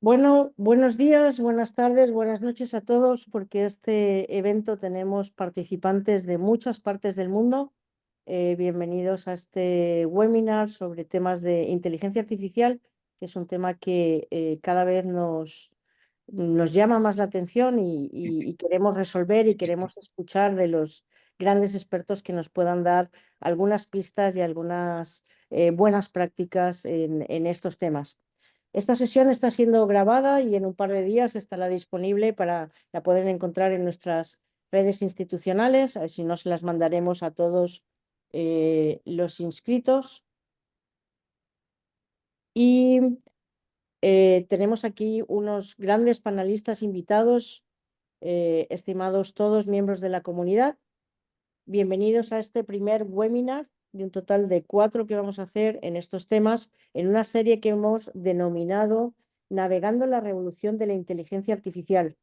Bueno, buenos días, buenas tardes, buenas noches a todos, porque este evento tenemos participantes de muchas partes del mundo. Bienvenidos a este webinar sobre temas de inteligencia artificial, que es un tema que cada vez nos llama más la atención y queremos resolver y queremos escuchar de los grandes expertos que nos puedan dar algunas pistas y algunas buenas prácticas en estos temas. Esta sesión está siendo grabada y en un par de días estará disponible para la poder encontrar en nuestras redes institucionales. Si no, se las mandaremos a todos los inscritos. Y tenemos aquí unos grandes panelistas invitados, estimados todos miembros de la comunidad. Bienvenidos a este primer webinar de un total de 4 que vamos a hacer en estos temas, en una serie que hemos denominado Navegando la revolución de la inteligencia artificial.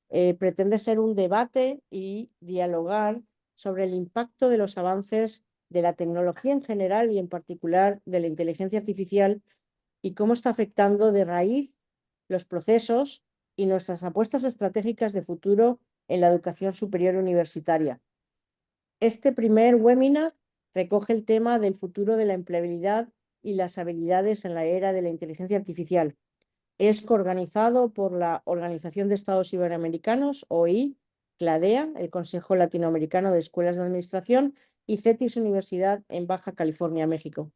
Pretende ser un debate y dialogar sobre el impacto de los avances de la tecnología en general y en particular de la inteligencia artificial y cómo está afectando de raíz los procesos y nuestras apuestas estratégicas de futuro en la educación superior universitaria. Este primer webinar recoge el tema del futuro de la empleabilidad y las habilidades en la era de la inteligencia artificial. Es coorganizado por la Organización de Estados Iberoamericanos, OI, CLADEA, el Consejo Latinoamericano de Escuelas de Administración, y CETIS Universidad en Baja California, México.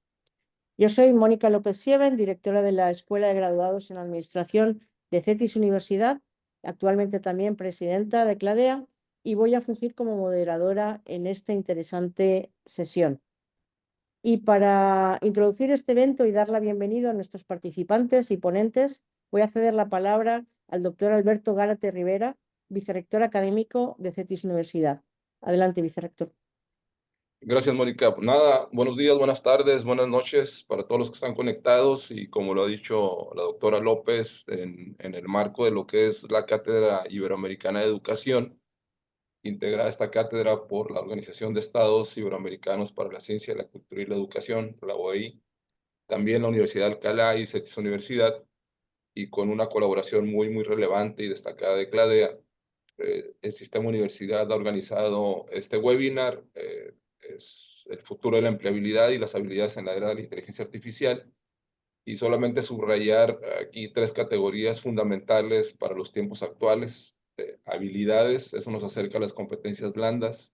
Yo soy Mónica López Sieven, directora de la Escuela de Graduados en Administración de CETIS Universidad, actualmente también presidenta de CLADEA, y voy a fungir como moderadora en esta interesante sesión. Y para introducir este evento y dar la bienvenida a nuestros participantes y ponentes, voy a ceder la palabra al doctor Alberto Gárate Rivera, vicerrector académico de CETIS Universidad. Adelante, vicerrector. Gracias, Mónica. Nada, buenos días, buenas tardes, buenas noches para todos los que están conectados y como lo ha dicho la doctora López, en el marco de lo que es la Cátedra Iberoamericana de Educación, integrada esta cátedra por la Organización de Estados Iberoamericanos para la Ciencia, la Cultura y la Educación, la OEI, también la Universidad de Alcalá y CETIS Universidad, y con una colaboración muy relevante y destacada de CLADEA. El sistema universidad ha organizado este webinar, es el futuro de la empleabilidad y las habilidades en la era de la inteligencia artificial, y solamente subrayar aquí 3 categorías fundamentales para los tiempos actuales. Habilidades, eso nos acerca a las competencias blandas,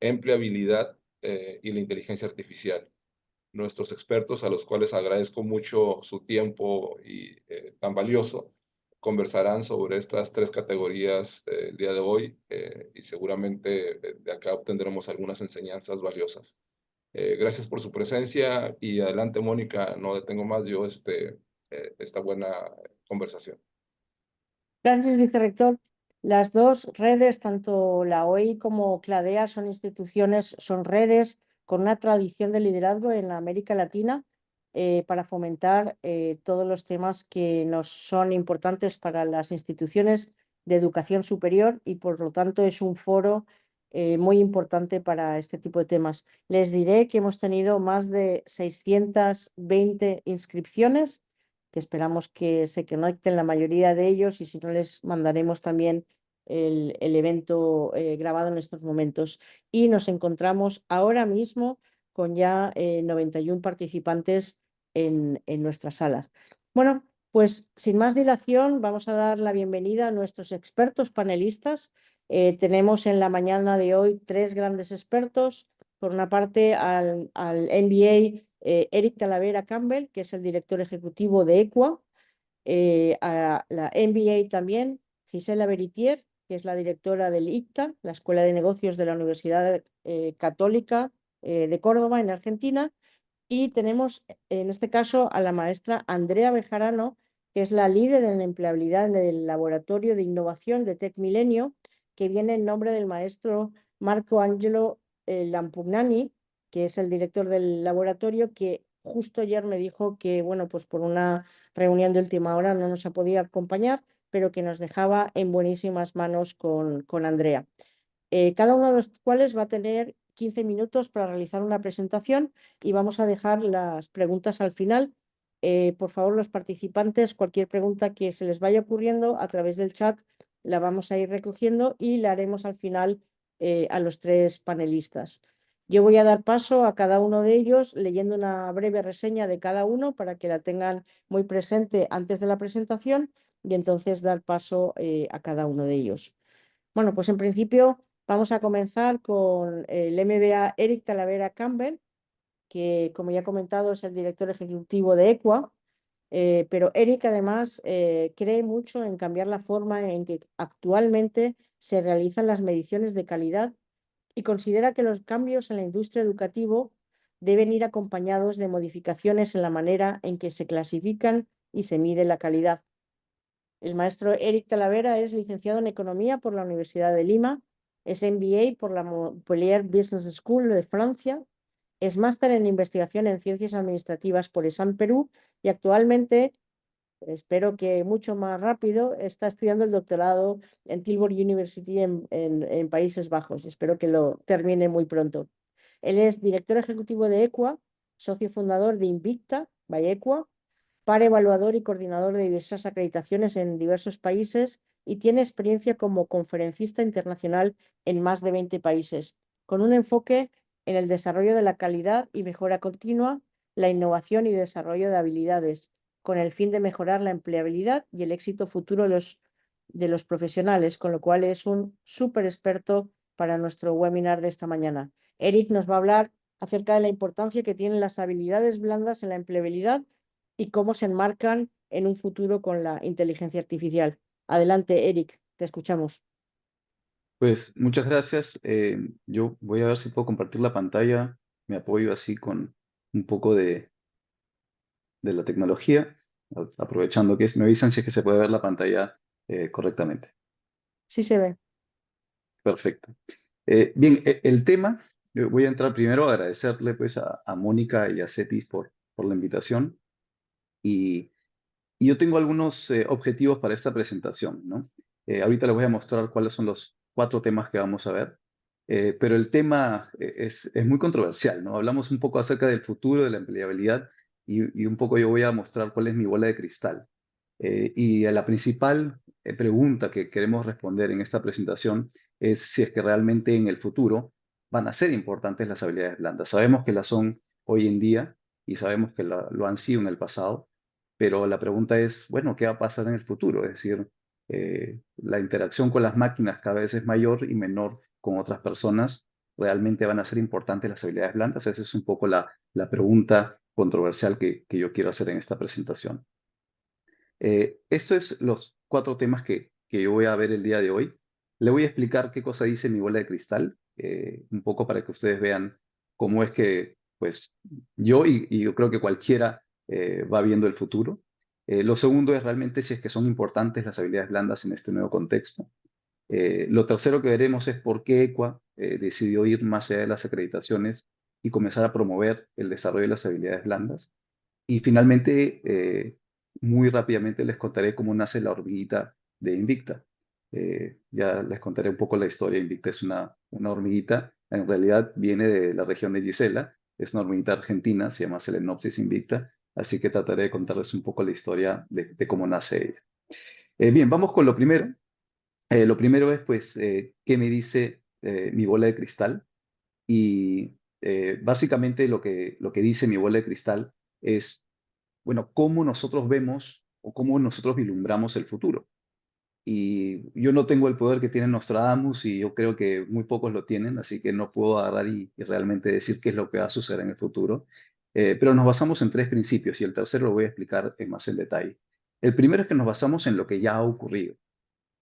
empleabilidad y la inteligencia artificial. Nuestros expertos, a los cuales agradezco mucho su tiempo y tan valioso, conversarán sobre estas 3 categorías el día de hoy y seguramente de acá obtendremos algunas enseñanzas valiosas. Gracias por su presencia y adelante, Mónica, no detengo más yo esta buena conversación. Gracias, vicerrector. Las dos redes, tanto la OEI como CLADEA, son instituciones, son redes con una tradición de liderazgo en América Latina para fomentar todos los temas que nos son importantes para las instituciones de educación superior y, por lo tanto, es un foro muy importante para este tipo de temas. Les diré que hemos tenido más de 620 inscripciones, que esperamos que se conecten la mayoría de ellos, y si no, les mandaremos también el evento grabado en estos momentos. Y nos encontramos ahora mismo con ya 91 participantes en nuestras salas. Bueno, pues sin más dilación, vamos a dar la bienvenida a nuestros expertos panelistas. Tenemos en la mañana de hoy 3 grandes expertos. Por una parte, al MBA Eric Talavera Campbell, que es el director ejecutivo de EQUA, a la MBA también, Gisela Beritier, que es la directora del ICTA, la Escuela de Negocios de la Universidad Católica de Córdoba, en Argentina, y tenemos en este caso a la maestra Andrea Bejarano, que es la líder en empleabilidad en el Laboratorio de Innovación de Tec Milenio, que viene en nombre del maestro Marco Angelo Lampugnani, que es el director del laboratorio, que justo ayer me dijo que, bueno, pues por una reunión de última hora no nos ha podido acompañar, pero que nos dejaba en buenísimas manos con Andrea. Cada uno de los cuales va a tener 15 minutos para realizar una presentación y vamos a dejar las preguntas al final. Por favor, los participantes, cualquier pregunta que se les vaya ocurriendo a través del chat, la vamos a ir recogiendo y la haremos al final a los tres panelistas. Yo voy a dar paso a cada uno de ellos leyendo una breve reseña de cada uno para que la tengan muy presente antes de la presentación y entonces dar paso a cada uno de ellos. Bueno, pues en principio vamos a comenzar con el MBA Eric Talavera Campbell, que como ya he comentado es el director ejecutivo de EQUA, pero Eric además cree mucho en cambiar la forma en que actualmente se realizan las mediciones de calidad y considera que los cambios en la industria educativa deben ir acompañados de modificaciones en la manera en que se clasifican y se mide la calidad. El maestro Eric Talavera es licenciado en Economía por la Universidad de Lima, es MBA por la Montpellier Business School de Francia, es máster en Investigación en Ciencias Administrativas por ESAN Perú y actualmente, espero que mucho más rápido, está estudiando el doctorado en Tilburg University en Países Bajos. Espero que lo termine muy pronto. Él es director ejecutivo de EQUA, socio fundador de Invicta by EQUA, par evaluador y coordinador de diversas acreditaciones en diversos países y tiene experiencia como conferencista internacional en más de 20 países, con un enfoque en el desarrollo de la calidad y mejora continua, la innovación y desarrollo de habilidades, con el fin de mejorar la empleabilidad y el éxito futuro de los profesionales, con lo cual es un súper experto para nuestro webinar de esta mañana. Eric nos va a hablar acerca de la importancia que tienen las habilidades blandas en la empleabilidad y cómo se enmarcan en un futuro con la inteligencia artificial. Adelante, Eric, te escuchamos. Pues muchas gracias. Yo voy a ver si puedo compartir la pantalla. Me apoyo así con un poco de la tecnología, aprovechando que me avisan si es que se puede ver la pantalla correctamente. Sí se ve. Perfecto. Bien, el tema, yo voy a entrar primero a agradecerle pues a Mónica y a Cetis por la invitación. Y yo tengo algunos objetivos para esta presentación, ¿no? Ahorita les voy a mostrar cuáles son los 4 temas que vamos a ver, pero el tema es muy controversial, ¿no? Hablamos un poco acerca del futuro de la empleabilidad y un poco yo voy a mostrar cuál es mi bola de cristal. Y la principal pregunta que queremos responder en esta presentación es si es que realmente en el futuro van a ser importantes las habilidades blandas. Sabemos que las son hoy en día y sabemos que lo han sido en el pasado, pero la pregunta es, bueno, ¿qué va a pasar en el futuro? Es decir, la interacción con las máquinas cada vez es mayor y menor con otras personas. ¿Realmente van a ser importantes las habilidades blandas? Esa es un poco la pregunta controversial que yo quiero hacer en esta presentación. Estos es los 4 temas que yo voy a ver el día de hoy. Le voy a explicar qué cosa dice mi bola de cristal, un poco para que ustedes vean cómo es que, pues, yo y yo creo que cualquiera va viendo el futuro. Lo segundo es realmente si es que son importantes las habilidades blandas en este nuevo contexto. Lo tercero que veremos es por qué EQUA decidió ir más allá de las acreditaciones y comenzar a promover el desarrollo de las habilidades blandas. Y finalmente, muy rápidamente les contaré cómo nace la hormiguita de Invicta. Ya les contaré un poco la historia. Invicta es una hormiguita, en realidad viene de la región de Gisela, es una hormiguita argentina, se llama Selenopsis invicta, así que trataré de contarles un poco la historia de cómo nace ella. Bien, vamos con lo primero. Lo primero es, pues, qué me dice mi bola de cristal. Y básicamente lo que dice mi bola de cristal es bueno, cómo nosotros vemos o cómo nosotros vislumbramos el futuro. Y yo no tengo el poder que tiene Nostradamus y yo creo que muy pocos lo tienen, así que no puedo agarrar y realmente decir qué es lo que va a suceder en el futuro. Pero nos basamos en 3 principios y el tercero lo voy a explicar más en detalle. El primero es que nos basamos en lo que ya ha ocurrido.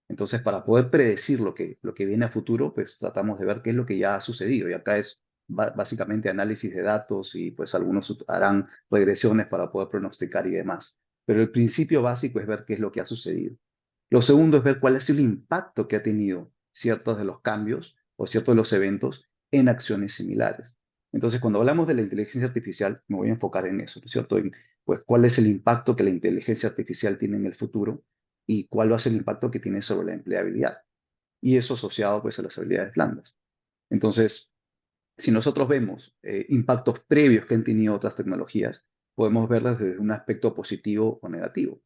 Entonces, para poder predecir lo que viene a futuro, pues tratamos de ver qué es lo que ya ha sucedido. Y acá es básicamente análisis de datos y pues algunos harán regresiones para poder pronosticar y demás. Pero el principio básico es ver qué es lo que ha sucedido. Lo segundo es ver cuál es el impacto que ha tenido ciertos de los cambios o ciertos de los eventos en acciones similares. Entonces, cuando hablamos de la inteligencia artificial, me voy a enfocar en eso, ¿no es cierto? En, pues, cuál es el impacto que la inteligencia artificial tiene en el futuro y cuál va a ser el impacto que tiene sobre la empleabilidad. Y eso asociado pues a las habilidades blandas. Entonces, si nosotros vemos impactos previos que han tenido otras tecnologías, podemos verlas desde un aspecto positivo o negativo.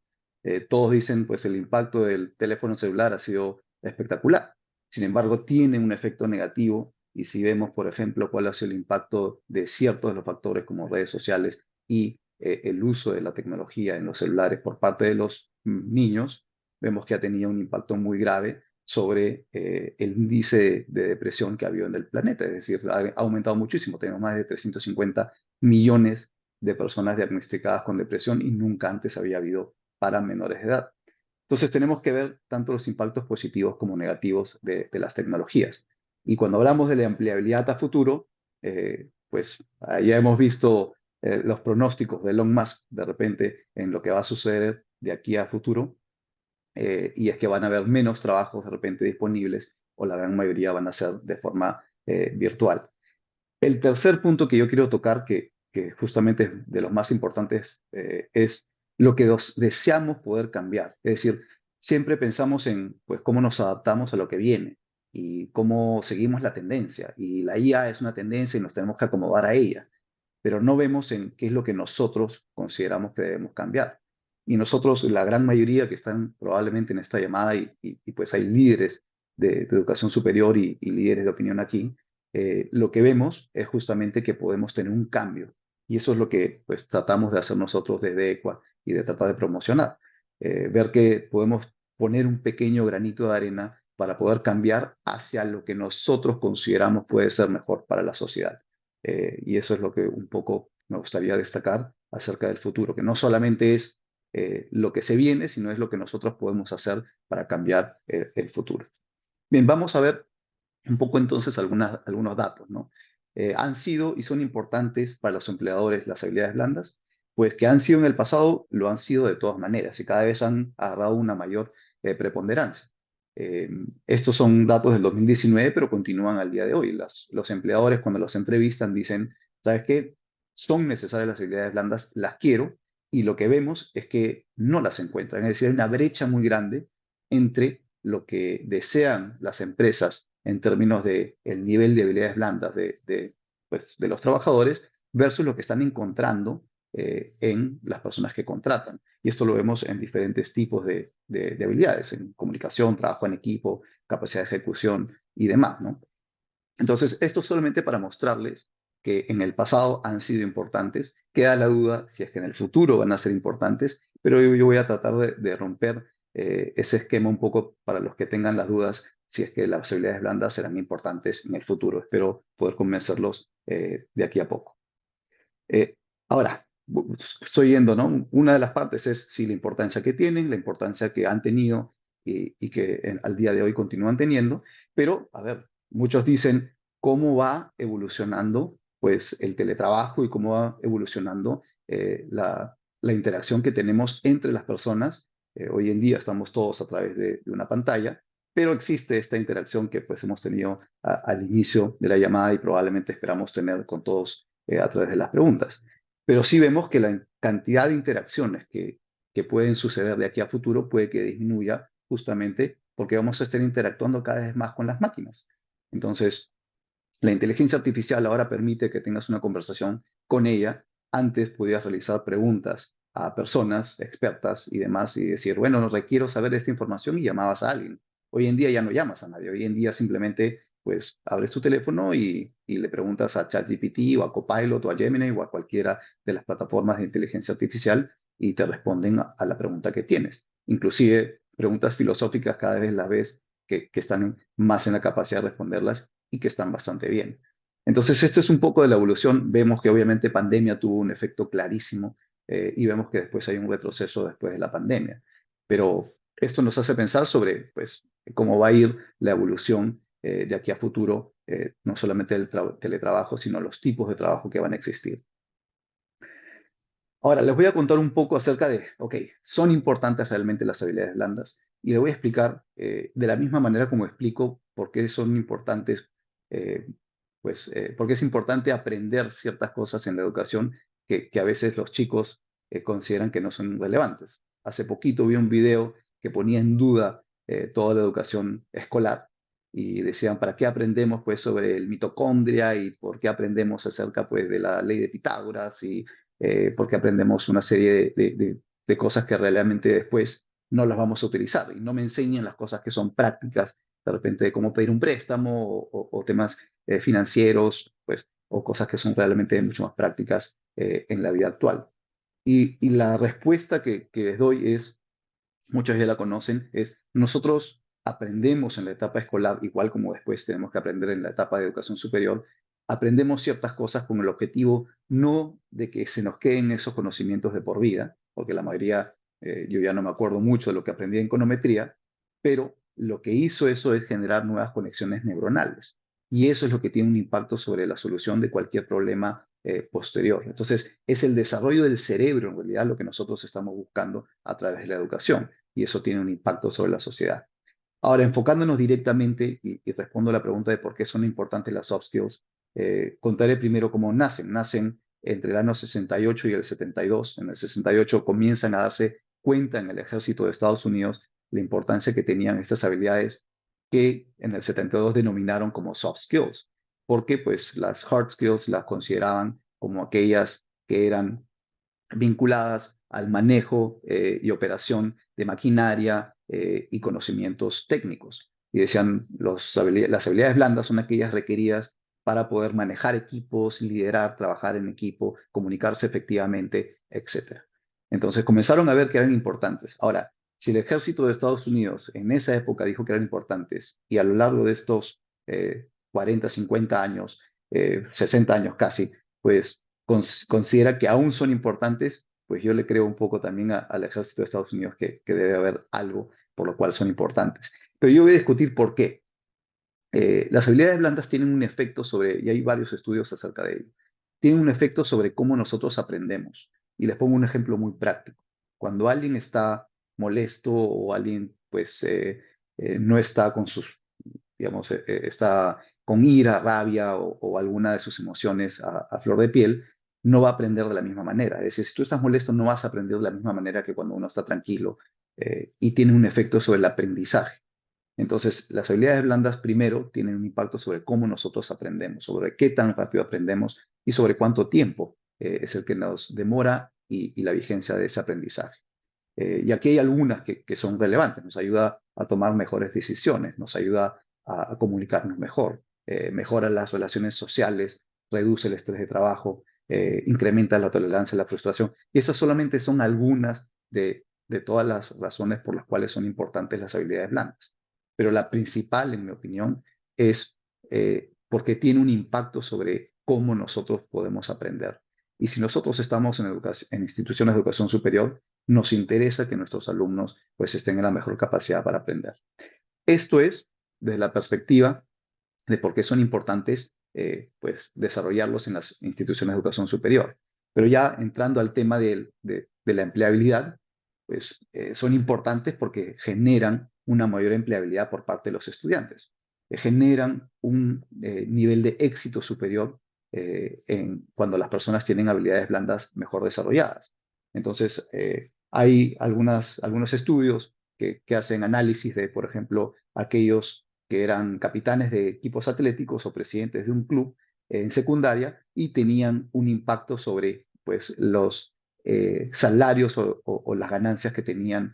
Todos dicen, pues el impacto del teléfono celular ha sido espectacular. Sin embargo, tiene un efecto negativo y si vemos, por ejemplo, cuál ha sido el impacto de ciertos de los factores como redes sociales y el uso de la tecnología en los celulares por parte de los niños, vemos que ha tenido un impacto muy grave sobre el índice de depresión que ha habido en el planeta. Es decir, ha aumentado muchísimo. Tenemos más de 350 millones de personas diagnosticadas con depresión y nunca antes había habido para menores de edad. Entonces tenemos que ver tanto los impactos positivos como negativos de las tecnologías. Y cuando hablamos de la empleabilidad a futuro, pues ya hemos visto los pronósticos de Elon Musk de repente en lo que va a suceder de aquí a futuro, y es que van a haber menos trabajos de repente disponibles o la gran mayoría van a ser de forma virtual. El tercer punto que yo quiero tocar, que justamente es de los más importantes, es lo que deseamos poder cambiar. Es decir, siempre pensamos en pues, cómo nos adaptamos a lo que viene y cómo seguimos la tendencia. Y la IA es una tendencia y nos tenemos que acomodar a ella, pero no vemos en qué es lo que nosotros consideramos que debemos cambiar. Y nosotros, la gran mayoría que están probablemente en esta llamada, y pues hay líderes de educación superior y líderes de opinión aquí, lo que vemos es justamente que podemos tener un cambio. Y eso es lo que pues tratamos de hacer nosotros desde ECUA y de tratar de promocionar. Ver que podemos poner un pequeño granito de arena para poder cambiar hacia lo que nosotros consideramos puede ser mejor para la sociedad. Y eso es lo que un poco me gustaría destacar acerca del futuro, que no solamente es lo que se viene, sino es lo que nosotros podemos hacer para cambiar el futuro. Bien, vamos a ver un poco entonces algunos datos, ¿no? Han sido y son importantes para los empleadores las habilidades blandas, pues que han sido en el pasado, lo han sido de todas maneras y cada vez han agarrado una mayor preponderancia. Estos son datos del 2019, pero continúan al día de hoy. Los empleadores cuando los entrevistan dicen, ¿sabes qué? Son necesarias las habilidades blandas, las quiero, y lo que vemos es que no las encuentran. Es decir, hay una brecha muy grande entre lo que desean las empresas en términos de el nivel de habilidades blandas pues, de los trabajadores versus lo que están encontrando en las personas que contratan. Y esto lo vemos en diferentes tipos de habilidades, en comunicación, trabajo en equipo, capacidad de ejecución y demás, ¿no? Entonces, esto solamente para mostrarles que en el pasado han sido importantes. Queda la duda si es que en el futuro van a ser importantes, pero yo voy a tratar de romper ese esquema un poco para los que tengan las dudas si es que las habilidades blandas serán importantes en el futuro. Espero poder convencerlos de aquí a poco. Ahora, estoy yendo, ¿no? Una de las partes es sí la importancia que tienen, la importancia que han tenido y que al día de hoy continúan teniendo, pero, a ver, muchos dicen cómo va evolucionando pues el teletrabajo y cómo va evolucionando la interacción que tenemos entre las personas. Hoy en día estamos todos a través de una pantalla, pero existe esta interacción que pues hemos tenido al inicio de la llamada y probablemente esperamos tener con todos a través de las preguntas. Pero sí vemos que la cantidad de interacciones que pueden suceder de aquí a futuro puede que disminuya justamente porque vamos a estar interactuando cada vez más con las máquinas. Entonces, la inteligencia artificial ahora permite que tengas una conversación con ella. Antes podías realizar preguntas a personas expertas y demás y decir, bueno, no requiero saber esta información y llamabas a alguien. Hoy en día ya no llamas a nadie. Hoy en día simplemente pues abres tu teléfono y le preguntas a ChatGPT o a Copilot o a Gemini o a cualquiera de las plataformas de inteligencia artificial y te responden a la pregunta que tienes. Inclusive preguntas filosóficas cada vez las ves que están más en la capacidad de responderlas y que están bastante bien. Entonces, esto es un poco de la evolución. Vemos que obviamente pandemia tuvo un efecto clarísimo y vemos que después hay un retroceso después de la pandemia. Pero esto nos hace pensar sobre pues, cómo va a ir la evolución de aquí a futuro, no solamente del teletrabajo, sino los tipos de trabajo que van a existir. Ahora, les voy a contar un poco acerca de, ok, son importantes realmente las habilidades blandas y les voy a explicar de la misma manera como explico por qué son importantes, porque es importante aprender ciertas cosas en la educación que a veces los chicos consideran que no son relevantes. Hace poquito vi un video que ponía en duda toda la educación escolar y decían, ¿para qué aprendemos pues sobre el mitocondria y por qué aprendemos acerca pues de la ley de Pitágoras y porque aprendemos una serie de cosas que realmente después no las vamos a utilizar y no me enseñan las cosas que son prácticas, de repente de cómo pedir un préstamo o temas financieros, pues, o cosas que son realmente mucho más prácticas en la vida actual. Y la respuesta que les doy es, muchos ya la conocen, es nosotros aprendemos en la etapa escolar, igual como después tenemos que aprender en la etapa de educación superior, aprendemos ciertas cosas con el objetivo no de que se nos queden esos conocimientos de por vida, porque la mayoría, yo ya no me acuerdo mucho de lo que aprendí en econometría, pero lo que hizo eso es generar nuevas conexiones neuronales. Y eso es lo que tiene un impacto sobre la solución de cualquier problema posterior. Entonces, es el desarrollo del cerebro, en realidad, lo que nosotros estamos buscando a través de la educación. Y eso tiene un impacto sobre la sociedad. Ahora, enfocándonos directamente, y respondo a la pregunta de por qué son importantes las soft skills, contaré primero cómo nacen. Nacen entre el año 68 y el 72. En el 68 comienzan a darse cuenta en el ejército de Estados Unidos la importancia que tenían estas habilidades que en el 72 denominaron como soft skills, porque pues las hard skills las consideraban como aquellas que eran vinculadas al manejo y operación de maquinaria y conocimientos técnicos. Y decían, las habilidades blandas son aquellas requeridas para poder manejar equipos, liderar, trabajar en equipo, comunicarse efectivamente, etc. Entonces comenzaron a ver que eran importantes. Ahora, si el ejército de Estados Unidos en esa época dijo que eran importantes y a lo largo de estos 40, 50 años, 60 años casi, pues considera que aún son importantes, pues yo le creo un poco también al ejército de Estados Unidos que debe haber algo por lo cual son importantes. Pero yo voy a discutir por qué. Las habilidades blandas tienen un efecto sobre, y hay varios estudios acerca de ello, tienen un efecto sobre cómo nosotros aprendemos. Y les pongo un ejemplo muy práctico. Cuando alguien está molesto o alguien pues no está con sus, digamos, está con ira, rabia o alguna de sus emociones a flor de piel, no va a aprender de la misma manera. Es decir, si tú estás molesto, no vas a aprender de la misma manera que cuando uno está tranquilo y tiene un efecto sobre el aprendizaje. Entonces, las habilidades blandas primero tienen un impacto sobre cómo nosotros aprendemos, sobre qué tan rápido aprendemos y sobre cuánto tiempo es el que nos demora y la vigencia de ese aprendizaje. Y aquí hay algunas que son relevantes. Nos ayuda a tomar mejores decisiones, nos ayuda a comunicarnos mejor, mejora las relaciones sociales, reduce el estrés de trabajo, incrementa la tolerancia a la frustración. Y estas solamente son algunas de todas las razones por las cuales son importantes las habilidades blandas. Pero la principal, en mi opinión, es porque tiene un impacto sobre cómo nosotros podemos aprender. Y si nosotros estamos en instituciones de educación superior, nos interesa que nuestros alumnos pues estén en la mejor capacidad para aprender. Esto es desde la perspectiva de por qué son importantes pues desarrollarlos en las instituciones de educación superior. Pero ya entrando al tema de la empleabilidad, pues son importantes porque generan una mayor empleabilidad por parte de los estudiantes. Generan un nivel de éxito superior cuando las personas tienen habilidades blandas mejor desarrolladas. Entonces, hay algunos estudios que hacen análisis de, por ejemplo, aquellos que eran capitanes de equipos atléticos o presidentes de un club en secundaria y tenían un impacto sobre pues, los salarios o las ganancias que tenían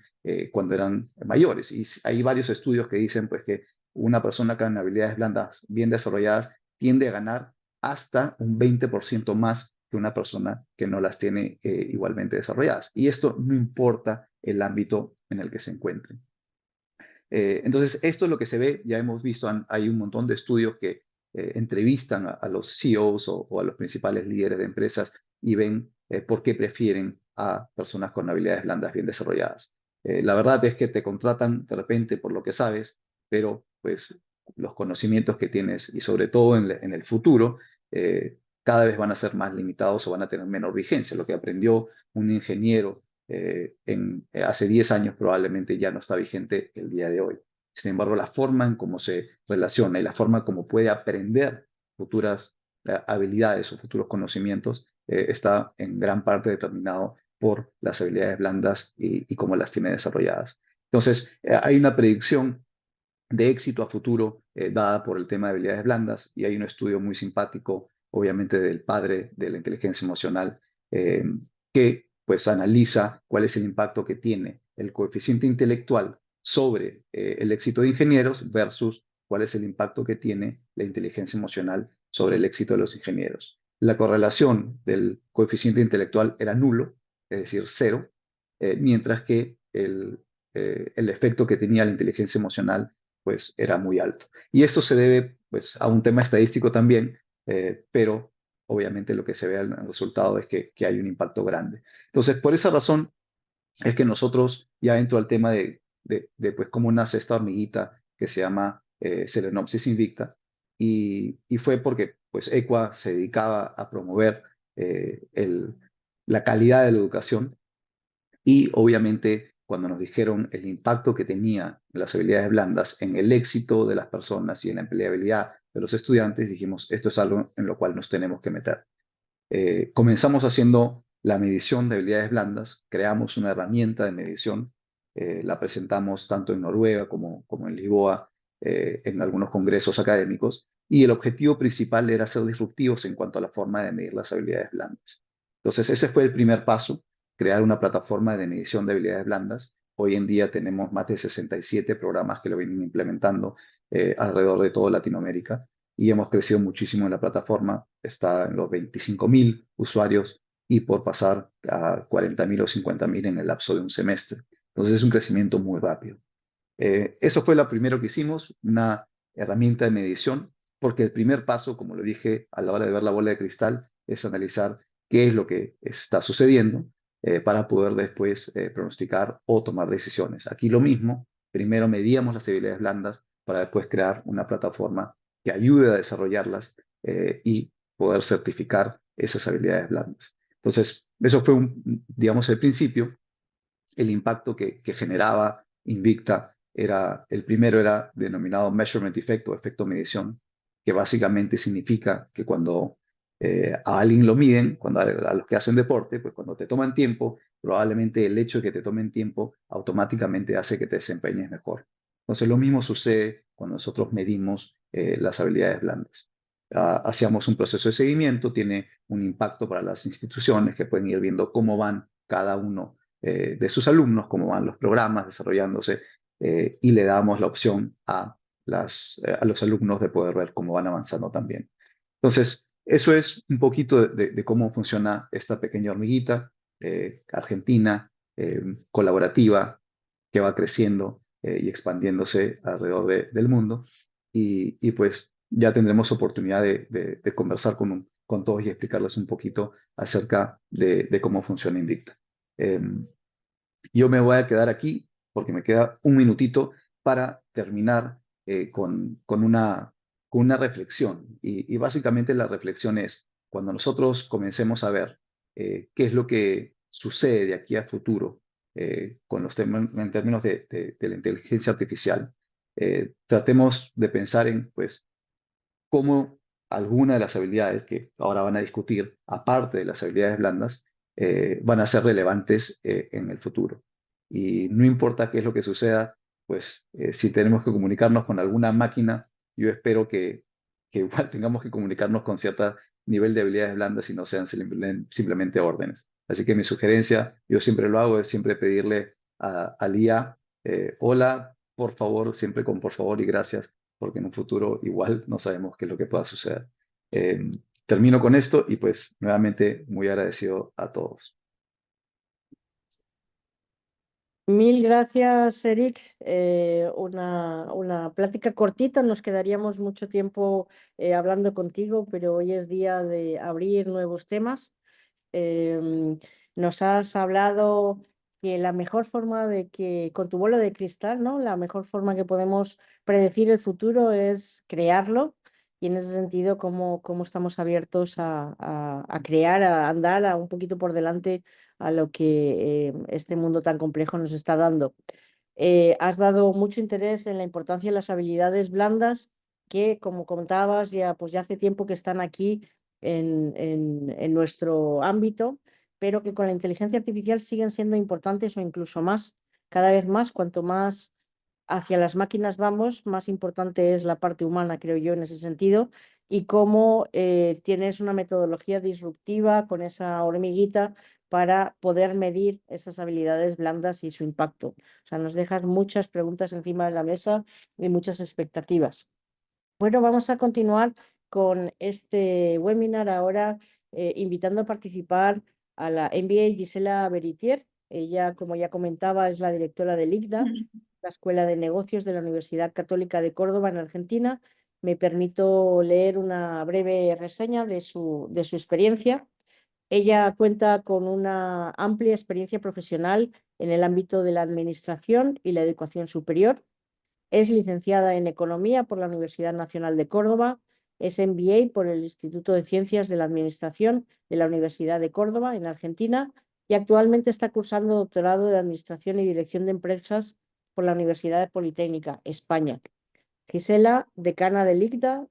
cuando eran mayores. Y hay varios estudios que dicen pues, que una persona con habilidades blandas bien desarrolladas tiende a ganar hasta un 20% más que una persona que no las tiene igualmente desarrolladas. Y esto no importa el ámbito en el que se encuentren. Entonces, esto es lo que se ve, ya hemos visto, hay un montón de estudios que entrevistan a los CEOs o a los principales líderes de empresas y ven por qué prefieren a personas con habilidades blandas bien desarrolladas. La verdad es que te contratan de repente por lo que sabes, pero pues los conocimientos que tienes y sobre todo en el futuro, cada vez van a ser más limitados o van a tener menor vigencia. Lo que aprendió un ingeniero hace 10 años probablemente ya no está vigente el día de hoy. Sin embargo, la forma en cómo se relaciona y la forma como puede aprender futuras habilidades o futuros conocimientos está en gran parte determinado por las habilidades blandas y cómo las tiene desarrolladas. Entonces, hay una predicción de éxito a futuro dada por el tema de habilidades blandas y hay un estudio muy simpático, obviamente del padre de la inteligencia emocional, que pues analiza cuál es el impacto que tiene el coeficiente intelectual sobre el éxito de ingenieros versus cuál es el impacto que tiene la inteligencia emocional sobre el éxito de los ingenieros. La correlación del coeficiente intelectual era nulo, es decir, cero, mientras que el efecto que tenía la inteligencia emocional pues era muy alto. Y esto se debe pues a un tema estadístico también, pero obviamente lo que se ve en el resultado es que hay un impacto grande. Entonces, por esa razón es que nosotros ya entro al tema de pues cómo nace esta hormiguita que se llama Celenopsis invicta, y fue porque pues EQUA se dedicaba a promover la calidad de la educación, y obviamente cuando nos dijeron el impacto que tenía las habilidades blandas en el éxito de las personas y en la empleabilidad de los estudiantes, dijimos, esto es algo en lo cual nos tenemos que meter. Comenzamos haciendo la medición de habilidades blandas, creamos una herramienta de medición, la presentamos tanto en Noruega como en Lisboa, en algunos congresos académicos, y el objetivo principal era ser disruptivos en cuanto a la forma de medir las habilidades blandas. Entonces, ese fue el primer paso, crear una plataforma de medición de habilidades blandas. Hoy en día tenemos más de 67 programas que lo vienen implementando alrededor de toda Latinoamérica, y hemos crecido muchísimo en la plataforma. Está en los 25.000 usuarios y por pasar a 40.000 o 50.000 en el lapso de un semestre. Entonces es un crecimiento muy rápido. Eso fue lo primero que hicimos, una herramienta de medición, porque el primer paso, como lo dije a la hora de ver la bola de cristal, es analizar qué es lo que está sucediendo para poder después pronosticar o tomar decisiones. Aquí lo mismo, primero medíamos las habilidades blandas para después crear una plataforma que ayude a desarrollarlas y poder certificar esas habilidades blandas. Entonces, eso fue, digamos, el principio. El impacto que generaba Invicta el primero era denominado Measurement Effect o efecto medición, que básicamente significa que cuando a alguien lo miden, cuando a los que hacen deporte, pues cuando te toman tiempo, probablemente el hecho de que te tomen tiempo automáticamente hace que te desempeñes mejor. Entonces lo mismo sucede cuando nosotros medimos las habilidades blandas. Hacíamos un proceso de seguimiento, tiene un impacto para las instituciones que pueden ir viendo cómo van cada uno de sus alumnos, cómo van los programas desarrollándose, y le damos la opción a los alumnos de poder ver cómo van avanzando también. Entonces, eso es un poquito de cómo funciona esta pequeña hormiguita argentina, colaborativa, que va creciendo y expandiéndose alrededor del mundo. Y pues ya tendremos oportunidad de conversar con todos y explicarles un poquito acerca de cómo funciona Invicta. Yo me voy a quedar aquí porque me queda un minutito para terminar con una reflexión. Y básicamente la reflexión es, cuando nosotros comencemos a ver qué es lo que sucede de aquí a futuro en términos de la inteligencia artificial, tratemos de pensar en, pues, cómo algunas de las habilidades que ahora van a discutir, aparte de las habilidades blandas, van a ser relevantes en el futuro. Y no importa qué es lo que suceda, pues si tenemos que comunicarnos con alguna máquina, yo espero que igual tengamos que comunicarnos con cierto nivel de habilidades blandas y no sean simplemente órdenes. Así que mi sugerencia, yo siempre lo hago, es siempre pedirle al IA, hola, por favor, siempre con por favor y gracias, porque en un futuro igual no sabemos qué es lo que pueda suceder. Eh, Termino con esto y pues nuevamente muy agradecido a todos. Mil gracias, Eric. Una plática cortita, nos quedaríamos mucho tiempo hablando contigo, pero hoy es día de abrir nuevos temas. Nos has hablado que la mejor forma de que, con tu bola de cristal, ¿no? La mejor forma que podemos predecir el futuro es crearlo. Y en ese sentido, cómo estamos abiertos a crear, a andar un poquito por delante a lo que este mundo tan complejo nos está dando. Has dado mucho interés en la importancia de las habilidades blandas que, como contabas, pues ya hace tiempo que están aquí en nuestro ámbito, pero que con la inteligencia artificial siguen siendo importantes o incluso más, cada vez más. Cuanto más hacia las máquinas vamos, más importante es la parte humana, creo yo, en ese sentido. y cómo tienes una metodología disruptiva con esa hormiguita para poder medir esas habilidades blandas y su impacto. O sea, nos dejas muchas preguntas encima de la mesa y muchas expectativas. Bueno, vamos a continuar con este webinar ahora, invitando a participar a la MBA Gisela Beritier. Ella, como ya comentaba, es la directora del ICDA, la Escuela de Negocios de la Universidad Católica de Córdoba, en Argentina. Me permito leer una breve reseña de su experiencia. Ella cuenta con una amplia experiencia profesional en el ámbito de la administración y la educación superior. Es licenciada en Economía por la Universidad Nacional de Córdoba, es MBA por el Instituto de Ciencias de la Administración de la Universidad de Córdoba, en Argentina, y actualmente está cursando doctorado de Administración y Dirección de Empresas por la Universidad Politécnica, España. Gisela, decana del ICDA,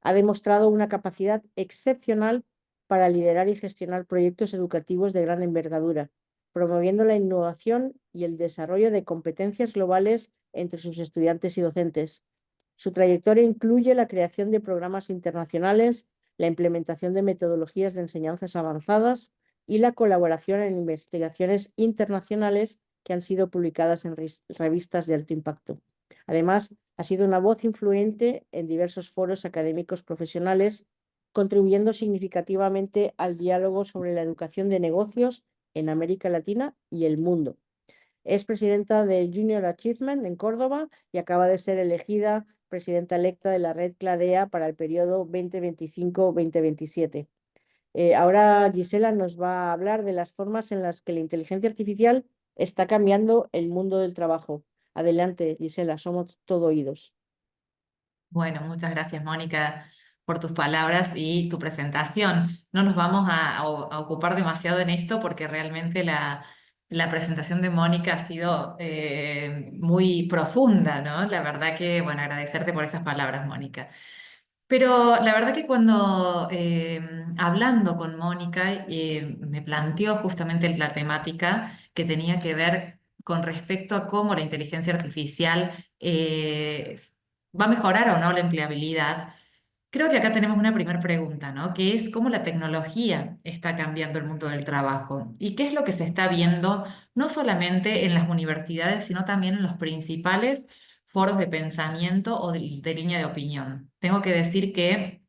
ha demostrado una capacidad excepcional para liderar y gestionar proyectos educativos de gran envergadura, promoviendo la innovación y el desarrollo de competencias globales entre sus estudiantes y docentes. Su trayectoria incluye la creación de programas internacionales, la implementación de metodologías de enseñanzas avanzadas y la colaboración en investigaciones internacionales que han sido publicadas en revistas de alto impacto. Además, ha sido una voz influyente en diversos foros académicos profesionales, contribuyendo significativamente al diálogo sobre la educación de negocios en América Latina y el mundo. Es presidenta de Junior Achievement en Córdoba y acaba de ser elegida presidenta electa de la red CLADEA para el periodo 2025-2027. Ahora Gisela nos va a hablar de las formas en las que la inteligencia artificial está cambiando el mundo del trabajo. Adelante, Gisela, somos todo oídos. Bueno, muchas gracias, Mónica, por tus palabras y tu presentación. No nos vamos a ocupar demasiado en esto porque realmente la presentación de Mónica ha sido muy profunda, ¿no? La verdad que, bueno, agradecerte por esas palabras, Mónica. Pero la verdad que cuando hablando con Mónica me planteó justamente la temática que tenía que ver con respecto a cómo la inteligencia artificial va a mejorar o no la empleabilidad. Creo que acá tenemos una primera pregunta, ¿no? Que es cómo la tecnología está cambiando el mundo del trabajo y qué es lo que se está viendo no solamente en las universidades, sino también en los principales foros de pensamiento o de línea de opinión. Tengo que decir que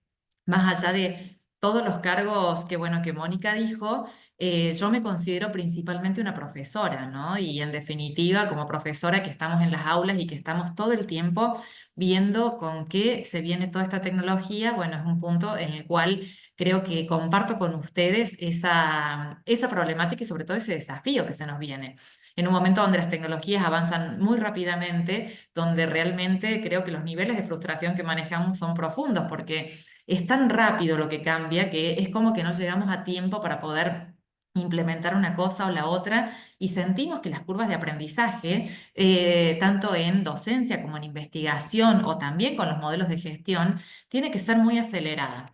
más allá de todos los cargos que, bueno, que Mónica dijo, yo me considero principalmente una profesora, ¿no? Y en definitiva, como profesora que estamos en las aulas y que estamos todo el tiempo viendo con qué se viene toda esta tecnología, bueno, es un punto en el cual creo que comparto con ustedes esa problemática y sobre todo ese desafío que se nos viene. En un momento donde las tecnologías avanzan muy rápidamente, donde realmente creo que los niveles de frustración que manejamos son profundos, porque es tan rápido lo que cambia que es como que no llegamos a tiempo para poder implementar una cosa o la otra y sentimos que las curvas de aprendizaje, tanto en docencia como en investigación o también con los modelos de gestión, tiene que ser muy acelerada.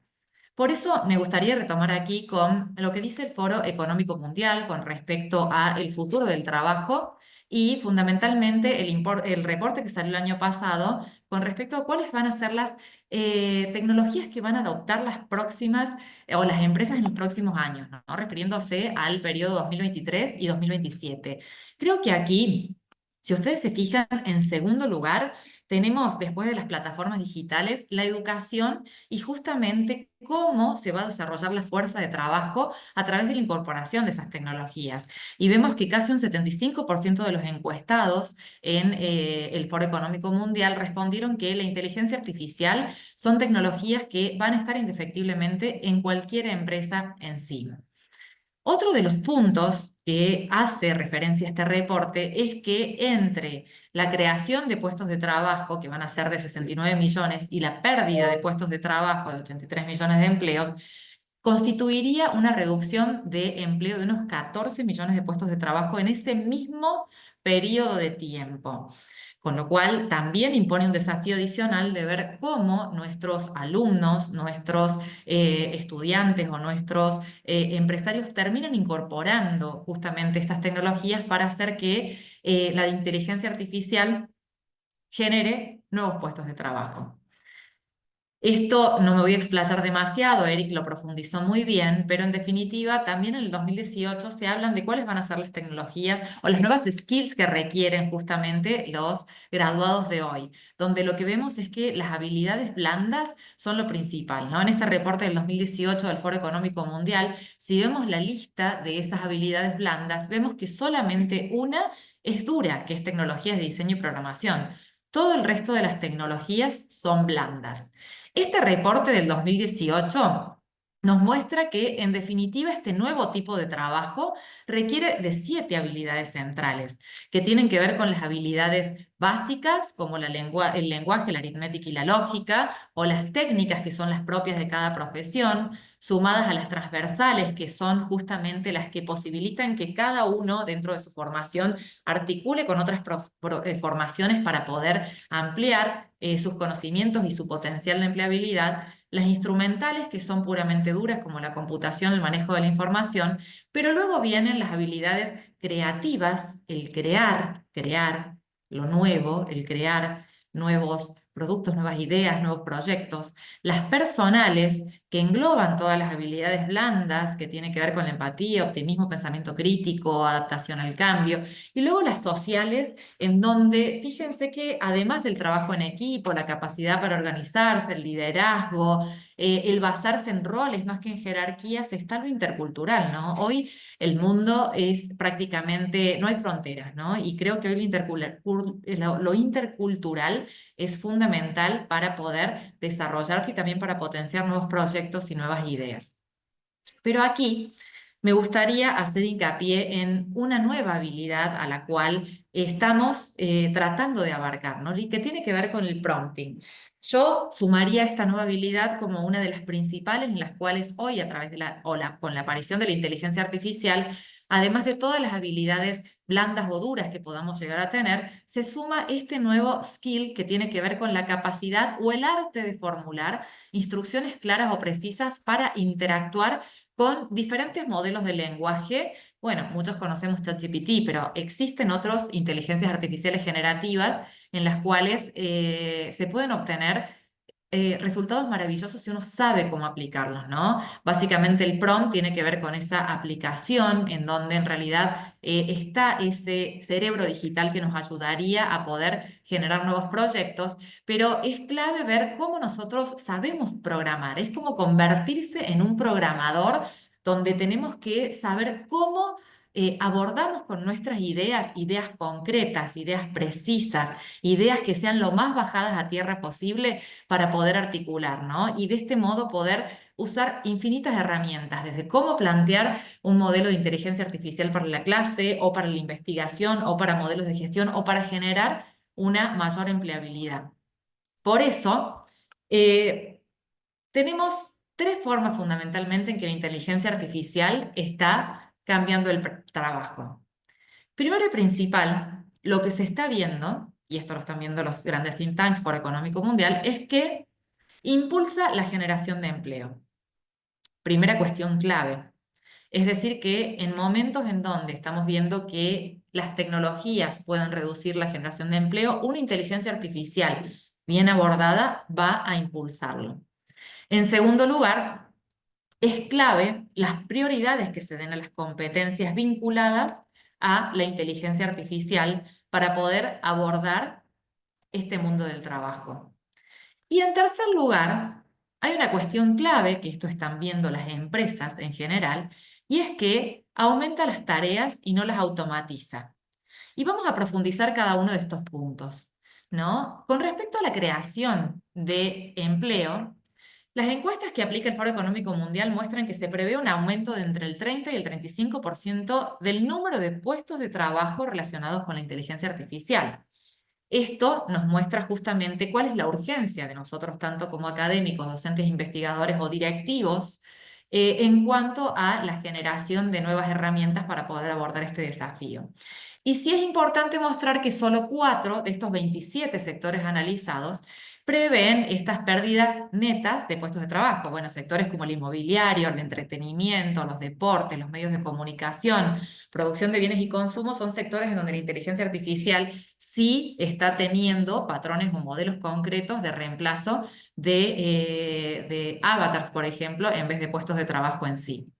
Por eso me gustaría retomar aquí con lo que dice el Foro Económico Mundial con respecto al futuro del trabajo y fundamentalmente el reporte que salió el año pasado con respecto a cuáles van a ser las tecnologías que van a adoptar las próximas o las empresas en los próximos años, ¿no? Refiriéndose al periodo 2023 y 2027. Creo que aquí, si ustedes se fijan, en segundo lugar, tenemos después de las plataformas digitales la educación y justamente cómo se va a desarrollar la fuerza de trabajo a través de la incorporación de esas tecnologías. Y vemos que casi un 75% de los encuestados en el Foro Económico Mundial respondieron que la inteligencia artificial son tecnologías que van a estar indefectiblemente en cualquier empresa en sí. Otro de los puntos que hace referencia a este reporte es que entre la creación de puestos de trabajo, que van a ser de 69 millones, y la pérdida de puestos de trabajo de 83 millones de empleos, constituiría una reducción de empleo de unos 14 millones de puestos de trabajo en ese mismo periodo de tiempo. Con lo cual también impone un desafío adicional de ver cómo nuestros alumnos, nuestros estudiantes o nuestros empresarios terminan incorporando justamente estas tecnologías para hacer que la inteligencia artificial genere nuevos puestos de trabajo. Esto no me voy a explayar demasiado, Eric lo profundizó muy bien, pero en definitiva también en el 2018 se hablan de cuáles van a ser las tecnologías o las nuevas skills que requieren justamente los graduados de hoy, donde lo que vemos es que las habilidades blandas son lo principal, ¿no? En este reporte del 2018 del Foro Económico Mundial, si vemos la lista de esas habilidades blandas, vemos que solamente una es dura, que es tecnologías de diseño y programación. Todo el resto de las tecnologías son blandas. Este reporte del 2018 nos muestra que, en definitiva, este nuevo tipo de trabajo requiere de 7 habilidades centrales, que tienen que ver con las habilidades básicas, como el lenguaje, la aritmética y la lógica, o las técnicas que son las propias de cada profesión, sumadas a las transversales, que son justamente las que posibilitan que cada uno, dentro de su formación, articule con otras formaciones para poder ampliar sus conocimientos y su potencial de empleabilidad, las instrumentales, que son puramente duras, como la computación, el manejo de la información, pero luego vienen las habilidades creativas, el crear lo nuevo, el crear nuevos productos, nuevas ideas, nuevos proyectos, las personales, que engloban todas las habilidades blandas, que tienen que ver con la empatía, optimismo, pensamiento crítico, adaptación al cambio, y luego las sociales, en donde fíjense que además del trabajo en equipo, la capacidad para organizarse, el liderazgo, el basarse en roles más que en jerarquías, está lo intercultural, ¿no? Hoy el mundo es prácticamente, no hay fronteras, ¿no? Y creo que hoy lo intercultural es fundamental para poder desarrollarse y también para potenciar nuevos proyectos y nuevas ideas. Pero aquí me gustaría hacer hincapié en una nueva habilidad a la cual estamos tratando de abarcar, ¿no? Y que tiene que ver con el prompting. Yo sumaría esta nueva habilidad como una de las principales en las cuales hoy, a través de con la aparición de la inteligencia artificial, además de todas las habilidades blandas o duras que podamos llegar a tener, se suma este nuevo skill que tiene que ver con la capacidad o el arte de formular instrucciones claras o precisas para interactuar con diferentes modelos de lenguaje. Bueno, muchos conocemos ChatGPT, pero existen otras inteligencias artificiales generativas en las cuales se pueden obtener resultados maravillosos si uno sabe cómo aplicarlos, ¿no? Básicamente el prompt tiene que ver con esa aplicación en donde en realidad está ese cerebro digital que nos ayudaría a poder generar nuevos proyectos, pero es clave ver cómo nosotros sabemos programar, es como convertirse en un programador donde tenemos que saber cómo abordamos con nuestras ideas, ideas concretas, ideas precisas, ideas que sean lo más bajadas a tierra posible para poder articular, ¿no? Y de este modo poder usar infinitas herramientas, desde cómo plantear un modelo de inteligencia artificial para la clase, o para la investigación, o para modelos de gestión, o para generar una mayor empleabilidad. Por eso, tenemos 3 formas fundamentalmente en que la inteligencia artificial está cambiando el trabajo. Primero y principal, lo que se está viendo, y esto lo están viendo los grandes think tanks por Económico Mundial, es que impulsa la generación de empleo. Primera cuestión clave. Es decir, que en momentos en donde estamos viendo que las tecnologías pueden reducir la generación de empleo, una inteligencia artificial bien abordada va a impulsarlo. En segundo lugar, es clave las prioridades que se den a las competencias vinculadas a la inteligencia artificial para poder abordar este mundo del trabajo. Y en tercer lugar, hay una cuestión clave, que esto están viendo las empresas en general, y es que aumenta las tareas y no las automatiza. Y vamos a profundizar cada uno de estos puntos, ¿no? Con respecto a la creación de empleo, las encuestas que aplica el Foro Económico Mundial muestran que se prevé un aumento de entre el 30 y el 35% del número de puestos de trabajo relacionados con la inteligencia artificial. Esto nos muestra justamente cuál es la urgencia de nosotros, tanto como académicos, docentes, investigadores o directivos, en cuanto a la generación de nuevas herramientas para poder abordar este desafío. Y sí es importante mostrar que solo 4 de estos 27 sectores analizados prevén estas pérdidas netas de puestos de trabajo. Bueno, sectores como el inmobiliario, el entretenimiento, los deportes, los medios de comunicación, producción de bienes y consumo son sectores en donde la inteligencia artificial sí está teniendo patrones o modelos concretos de reemplazo de avatars, por ejemplo, en vez de puestos de trabajo en sí.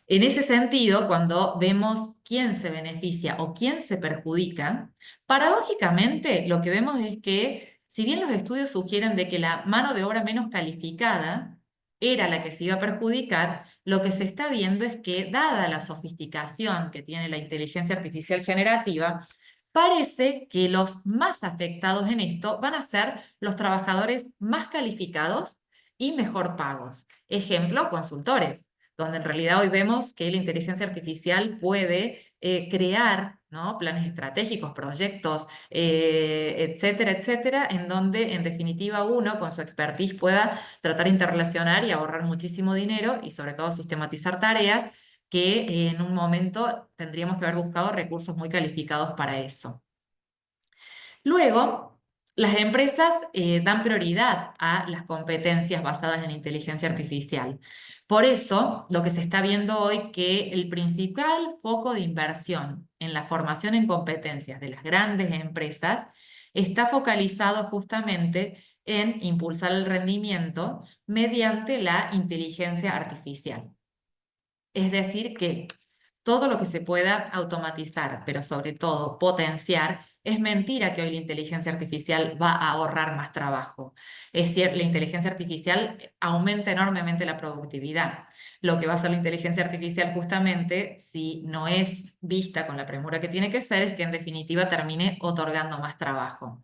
En ese sentido, cuando vemos quién se beneficia o quién se perjudica, paradójicamente lo que vemos es que, si bien los estudios sugieren de que la mano de obra menos calificada era la que se iba a perjudicar, lo que se está viendo es que, dada la sofisticación que tiene la inteligencia artificial generativa, parece que los más afectados en esto van a ser los trabajadores más calificados y mejor pagos. Ejemplo, consultores, donde en realidad hoy vemos que la inteligencia artificial puede crear, ¿no?, planes estratégicos, proyectos, etcétera, etcétera, en donde en definitiva uno con su expertise pueda tratar de interrelacionar y ahorrar muchísimo dinero y sobre todo sistematizar tareas que en un momento tendríamos que haber buscado recursos muy calificados para eso. Luego, las empresas dan prioridad a las competencias basadas en inteligencia artificial. Por eso, lo que se está viendo hoy que el principal foco de inversión en la formación en competencias de las grandes empresas está focalizado justamente en impulsar el rendimiento mediante la inteligencia artificial. Es decir, que todo lo que se pueda automatizar, pero sobre todo potenciar, es mentira que hoy la inteligencia artificial va a ahorrar más trabajo. Es cierto, la inteligencia artificial aumenta enormemente la productividad. Lo que va a hacer la inteligencia artificial justamente, si no es vista con la premura que tiene que ser, es que en definitiva termine otorgando más trabajo.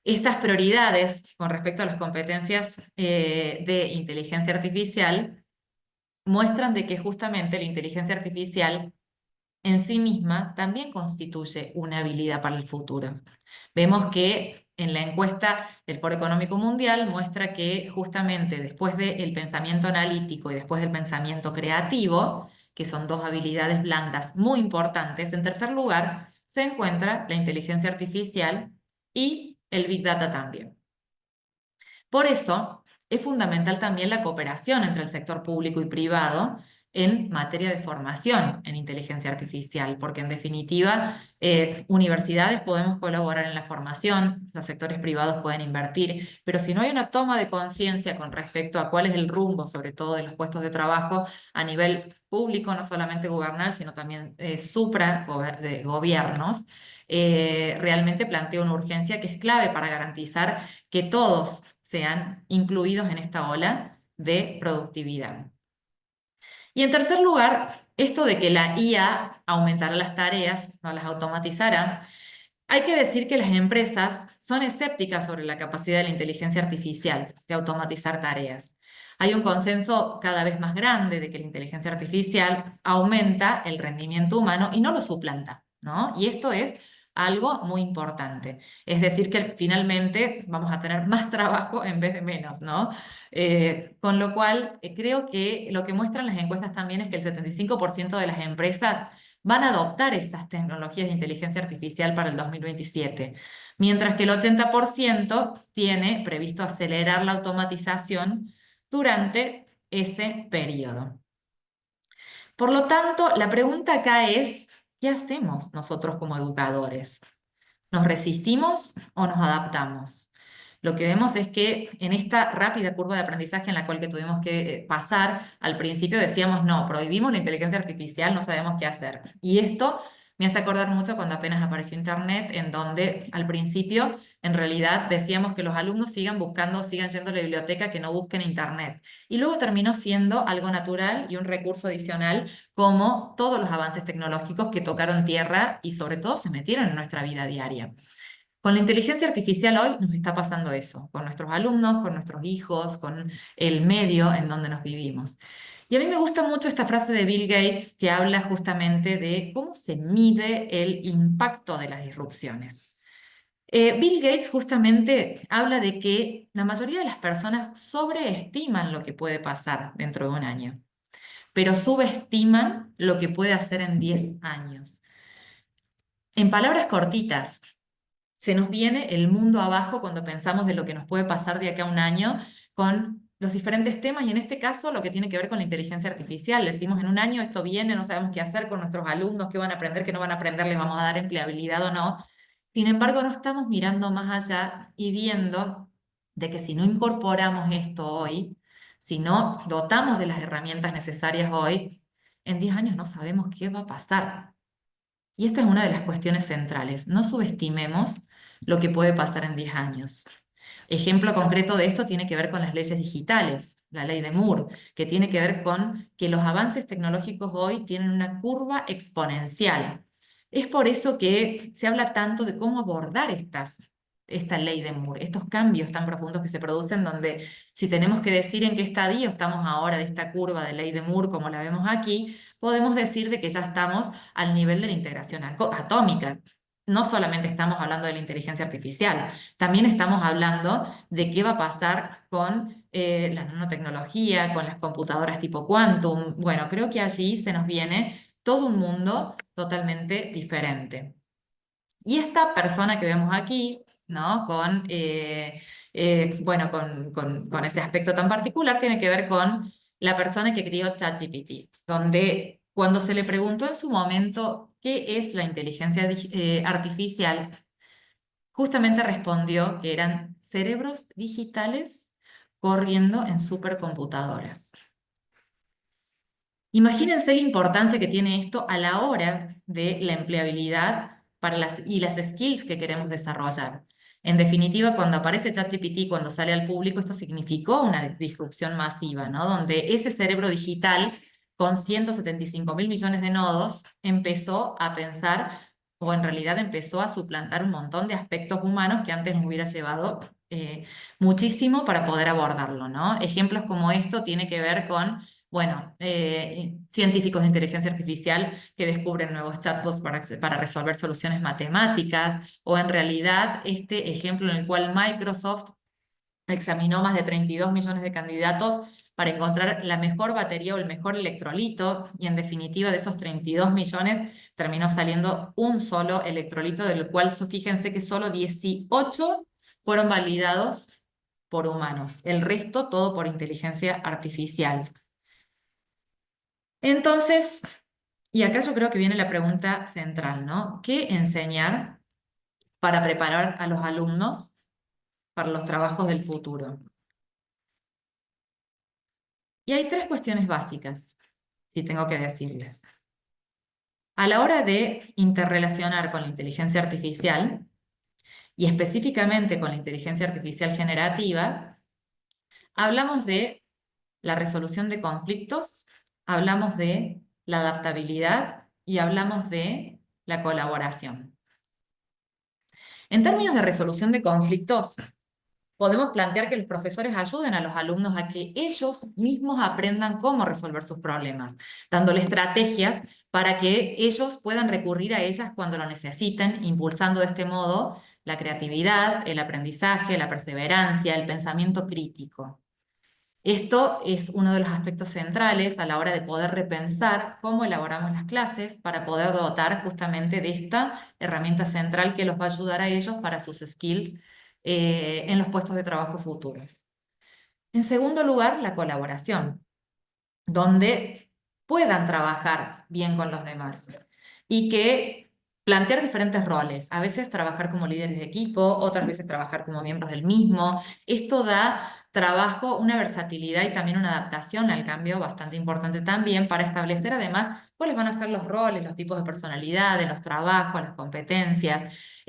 Estas prioridades con respecto a las competencias de inteligencia artificial muestran de que justamente la inteligencia artificial en sí misma también constituye una habilidad para el futuro. Vemos que en la encuesta del Foro Económico Mundial muestra que justamente después del pensamiento analítico y después del pensamiento creativo, que son dos habilidades blandas muy importantes, en tercer lugar se encuentra la inteligencia artificial y el Big Data también. Por eso es fundamental también la cooperación entre el sector público y privado en materia de formación en inteligencia artificial, porque en definitiva, universidades podemos colaborar en la formación, los sectores privados pueden invertir, pero si no hay una toma de conciencia con respecto a cuál es el rumbo, sobre todo de los puestos de trabajo a nivel público, no solamente gubernamental, sino también de gobiernos, realmente plantea una urgencia que es clave para garantizar que todos sean incluidos en esta ola de productividad. Y en tercer lugar, esto de que la IA aumentará las tareas, no las automatizará, hay que decir que las empresas son escépticas sobre la capacidad de la inteligencia artificial de automatizar tareas. Hay un consenso cada vez más grande de que la inteligencia artificial aumenta el rendimiento humano y no lo suplanta, ¿no? Y esto es algo muy importante. Es decir, que finalmente vamos a tener más trabajo en vez de menos, ¿no? Con lo cual, creo que lo que muestran las encuestas también es que el 75% de las empresas van a adoptar estas tecnologías de inteligencia artificial para el 2027, mientras que el 80% tiene previsto acelerar la automatización durante ese periodo. Por lo tanto, la pregunta acá es, ¿qué hacemos nosotros como educadores? ¿Nos resistimos o nos adaptamos? Lo que vemos es que en esta rápida curva de aprendizaje en la cual que tuvimos que pasar, al principio decíamos, no, prohibimos la inteligencia artificial, no sabemos qué hacer. Y esto me hace acordar mucho cuando apenas apareció Internet, en donde al principio en realidad decíamos que los alumnos sigan buscando, sigan yendo a la biblioteca, que no busquen Internet. Y luego terminó siendo algo natural y un recurso adicional, como todos los avances tecnológicos que tocaron tierra y sobre todo se metieron en nuestra vida diaria. Con la inteligencia artificial hoy nos está pasando eso, con nuestros alumnos, con nuestros hijos, con el medio en donde nos vivimos. Y a mí me gusta mucho esta frase de Bill Gates que habla justamente de cómo se mide el impacto de las disrupciones. Bill Gates justamente habla de que la mayoría de las personas sobreestiman lo que puede pasar dentro de un año, pero subestiman lo que puede hacer en 10 años. En palabras cortitas, se nos viene el mundo abajo cuando pensamos de lo que nos puede pasar de acá a un año con los diferentes temas, y en este caso lo que tiene que ver con la inteligencia artificial. Decimos, en un año esto viene, no sabemos qué hacer con nuestros alumnos, qué van a aprender, qué no van a aprender, les vamos a dar empleabilidad o no. Sin embargo, no estamos mirando más allá y viendo de que si no incorporamos esto hoy, si no dotamos de las herramientas necesarias hoy, en 10 años no sabemos qué va a pasar. Y esta es una de las cuestiones centrales. No subestimemos lo que puede pasar en 10 años. Ejemplo concreto de esto tiene que ver con las leyes digitales, la ley de Moore, que tiene que ver con que los avances tecnológicos hoy tienen una curva exponencial. Es por eso que se habla tanto de cómo abordar esta ley de Moore, estos cambios tan profundos que se producen, donde si tenemos que decir en qué estadio estamos ahora de esta curva de ley de Moore, como la vemos aquí, podemos decir de que ya estamos al nivel de la integración atómica. No solamente estamos hablando de la inteligencia artificial, también estamos hablando de qué va a pasar con la nanotecnología, con las computadoras tipo quantum. Bueno, creo que allí se nos viene todo un mundo totalmente diferente. Y esta persona que vemos aquí, ¿no? Bueno, con ese aspecto tan particular, tiene que ver con la persona que crió ChatGPT, donde cuando se le preguntó en su momento qué es la inteligencia artificial, justamente respondió que eran cerebros digitales corriendo en supercomputadoras. Imagínense la importancia que tiene esto a la hora de la empleabilidad y las skills que queremos desarrollar. En definitiva, cuando aparece ChatGPT, cuando sale al público, esto significó una disrupción masiva, ¿no? Donde ese cerebro digital, con 175.000 millones de nodos, empezó a pensar, o en realidad empezó a suplantar un montón de aspectos humanos que antes nos hubiera llevado muchísimo para poder abordarlo, ¿no? Ejemplos como esto tiene que ver con, bueno, científicos de inteligencia artificial que descubren nuevos chatbots para resolver soluciones matemáticas, o en realidad este ejemplo en el cual Microsoft examinó más de 32 millones de candidatos para encontrar la mejor batería o el mejor electrolito, y en definitiva de esos 32 millones terminó saliendo un solo electrolito, del cual fíjense que solo 18 fueron validados por humanos, el resto todo por inteligencia artificial. Entonces, y acá yo creo que viene la pregunta central, ¿no? ¿Qué enseñar para preparar a los alumnos para los trabajos del futuro? Y hay 3 cuestiones básicas, si tengo que decirles. A la hora de interrelacionar con la inteligencia artificial, y específicamente con la inteligencia artificial generativa, hablamos de la resolución de conflictos, hablamos de la adaptabilidad y hablamos de la colaboración. En términos de resolución de conflictos, podemos plantear que los profesores ayuden a los alumnos a que ellos mismos aprendan cómo resolver sus problemas, dándole estrategias para que ellos puedan recurrir a ellas cuando lo necesiten, impulsando de este modo la creatividad, el aprendizaje, la perseverancia, el pensamiento crítico. Esto es uno de los aspectos centrales a la hora de poder repensar cómo elaboramos las clases para poder dotar justamente de esta herramienta central que los va a ayudar a ellos para sus skills en los puestos de trabajo futuros. En segundo lugar, la colaboración, donde puedan trabajar bien con los demás y que plantear diferentes roles, a veces trabajar como líderes de equipo, otras veces trabajar como miembros del mismo. Esto da trabajo, una versatilidad y también una adaptación al cambio bastante importante también, para establecer además cuáles van a ser los roles, los tipos de personalidades, los trabajos, las competencias,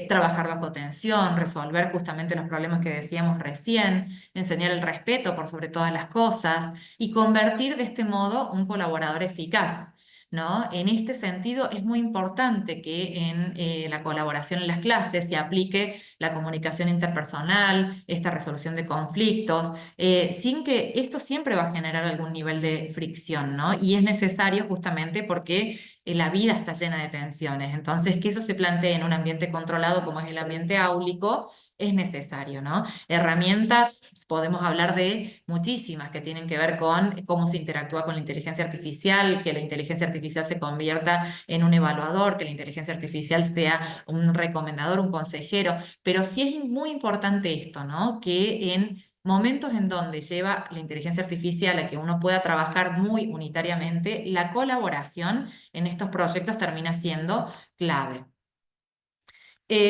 trabajar bajo tensión, resolver justamente los problemas que decíamos recién, enseñar el respeto por sobre todas las cosas y convertir de este modo un colaborador eficaz, ¿no? En este sentido, es muy importante que en la colaboración en las clases se aplique la comunicación interpersonal, esta resolución de conflictos, sin que esto siempre va a generar algún nivel de fricción, ¿no? Y es necesario justamente porque la vida está llena de tensiones. Entonces, que eso se plantee en un ambiente controlado como es el ambiente áulico, es necesario, ¿no? Herramientas, podemos hablar de muchísimas que tienen que ver con cómo se interactúa con la inteligencia artificial, que la inteligencia artificial se convierta en un evaluador, que la inteligencia artificial sea un recomendador, un consejero, pero sí es muy importante esto, ¿no? Que en momentos en donde lleva la inteligencia artificial a que uno pueda trabajar muy unitariamente, la colaboración en estos proyectos termina siendo clave.